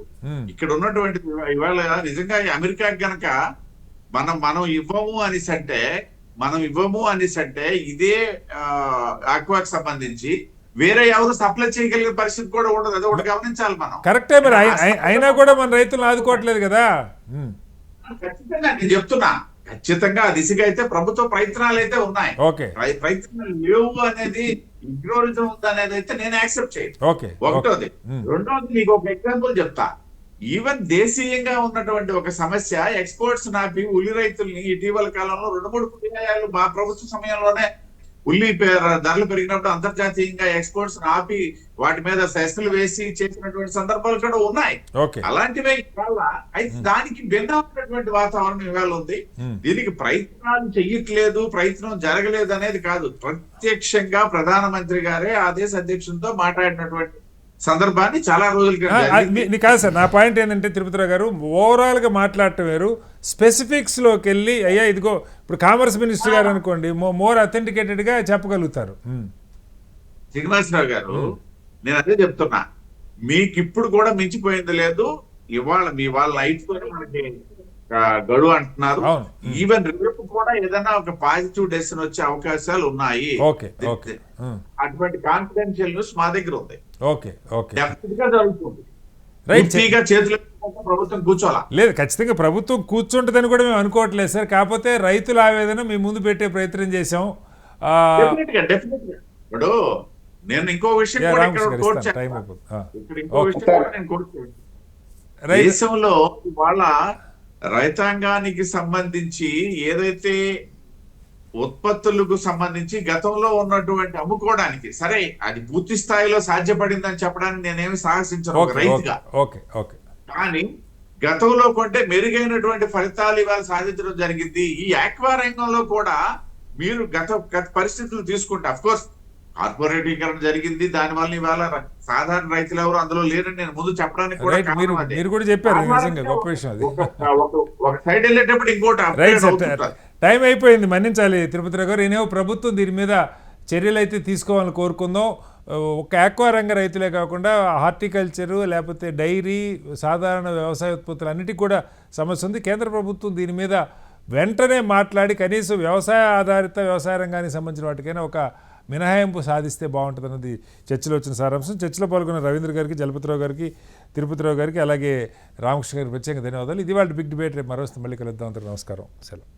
ఇక్కడ ఉన్నటువంటి ఇవాళ నిజంగా అమెరికా గనక మనం ఇవ్వము అనేసి అంటే ఇదే ఆక్వాకి సంబంధించి వేరే ఎవరు సప్లై చేయగలిగే పరిస్థితి కూడా ఉండదు. అది ఒకటి గమనించాలి మనం. కరెక్టే, మరి అయినా కూడా మన రైతులను ఆదుకోవట్లేదు కదా. ఖచ్చితంగా నేను చెప్తున్నా, ఖచ్చితంగా ఆ దిశగా అయితే ప్రభుత్వ ప్రయత్నాలు అయితే ఉన్నాయి. ప్రయత్నాలు లేవు అనేది, ఇగ్నోరిజం ఉంది అనేది అయితే నేను యాక్సెప్ట్ చేయను. ఒకటోది. రెండోది, మీకు ఒక ఎగ్జాంపుల్ చెప్తా. ఈవెన్ దేశీయంగా ఉన్నటువంటి ఒక సమస్య, ఎక్స్పోర్ట్స్ నాపి ఉల్లి రైతుల్ని ఇటీవల కాలంలో 2-3 పర్యాయాలు మా ప్రభుత్వ సమయంలోనే ఉల్లి ధరలు పెరిగినప్పుడు అంతర్జాతీయంగా ఎక్స్పోర్ట్స్ ఆపి వాటి మీద సెస్లు వేసి చేసినటువంటి సందర్భాలు కూడా ఉన్నాయి. అలాంటివే ఇవాళ అయితే దానికి భిన్నమైనటువంటి వాతావరణం ఇవాళ ఉంది. దీనికి ప్రయత్నాలు చెయ్యట్లేదు, ప్రయత్నం జరగలేదు అనేది కాదు. ప్రత్యక్షంగా ప్రధానమంత్రి గారే ఆ దేశ అధ్యక్షులతో మాట్లాడినటువంటి సందర్భాన్ని చాలా రోజులు కాదు సార్. నా పాయింట్ ఏంటంటే తిరుపతిరావు గారు, ఓవరాల్ గా మాట్లాడటం వేరు, స్పెసిఫిక్స్ లోకి వెళ్ళి అయ్యా ఇదిగో ఇప్పుడు కామర్స్ మినిస్టర్ గారు అనుకోండి మోర్ అథెంటికేటెడ్ గా చెప్పగలుగుతారు. శ్రీనివాసరావు గారు, నేను అదే చెప్తున్నా, మీకు ఇప్పుడు కూడా మించిపోయింది లేదు. ఇవాళ మీ వాళ్ళ లైఫ్ తో మనకి గడువు అంటున్నారు. ఈవెన్ రేపు కూడా ఏదైనా ఒక పాజిటివ్ డెసిషన్ వచ్చే అవకాశాలు ఉన్నాయి. అటువంటి కాన్ఫిడెన్షియల్ న్యూస్ మా దగ్గర ఉంది. జరుగుతుంది. చేతులు ప్రభుత్వం కూర్చోాలా లేదు, ఖచ్చితంగా ప్రభుత్వం కూర్చుంటుందని కూడా మేము అనుకోవట్లేదు సార్. కాకపోతే రైతుల ఆవేదన మేము ముందు పెట్టే ప్రయత్నం చేశాం. ఇప్పుడు నేను ఇంకో విషయం దేశంలో వాళ్ళ రైతాంగానికి సంబంధించి ఏదైతే ఉత్పత్తులకు సంబంధించి గతంలో ఉన్నటువంటి అమ్ముకోవడానికి, సరే అది పూర్తి స్థాయిలో సాధ్యపడిందని చెప్పడానికి నేనేమి సాహసించను ఒక రైతుగా. కానీ గతంలో కొంటే మెరుగైనటువంటి ఫలితాలు ఇవాళ సాధించడం జరిగింది. ఈ ఆక్వా రంగంలో కూడా మీరు గత పరిస్థితులు తీసుకుంటే, అఫ్ కోర్స్ కార్పొరేటీకరణ జరిగింది, దానివల్ల ఇవాళ సాధారణ రైతులు ఎవరు అందులో లేరని నేను ముందు చెప్పడానికి కూడా ఒక సైడ్ వెళ్ళేటప్పుడు ఇంకోటి టైం అయిపోయింది, మన్నించాలి తిరుపతిరావు గారు. నేనేమో ప్రభుత్వం దీని మీద చర్యలు అయితే తీసుకోవాలని కోరుకుందాం. ఒక ఆక్వా రంగ రైతులే కాకుండా హార్టికల్చరు, లేకపోతే డైరీ, సాధారణ వ్యవసాయ ఉత్పత్తులు అన్నిటికీ కూడా సమస్య ఉంది. కేంద్ర ప్రభుత్వం దీని మీద వెంటనే మాట్లాడి కనీసం వ్యవసాయ ఆధారిత వ్యవసాయ రంగానికి సంబంధించిన వాటికైనా ఒక మినహాయింపు సాధిస్తే బాగుంటుంది అన్నది చర్చలో వచ్చిన సారాంశం. చర్చలో పాల్గొన్న రవీంద్ర గారికి, జలపతిరావు గారికి, తిరుపతిరావు గారికి, అలాగే రామకృష్ణ గారికి ప్రత్యేకంగా ధన్యవాదాలు. ఇది వాళ్ళ బిగ్ డిబేట్. రేపు మరో మళ్ళీ కలుద్దాం. నమస్కారం, సెలవు.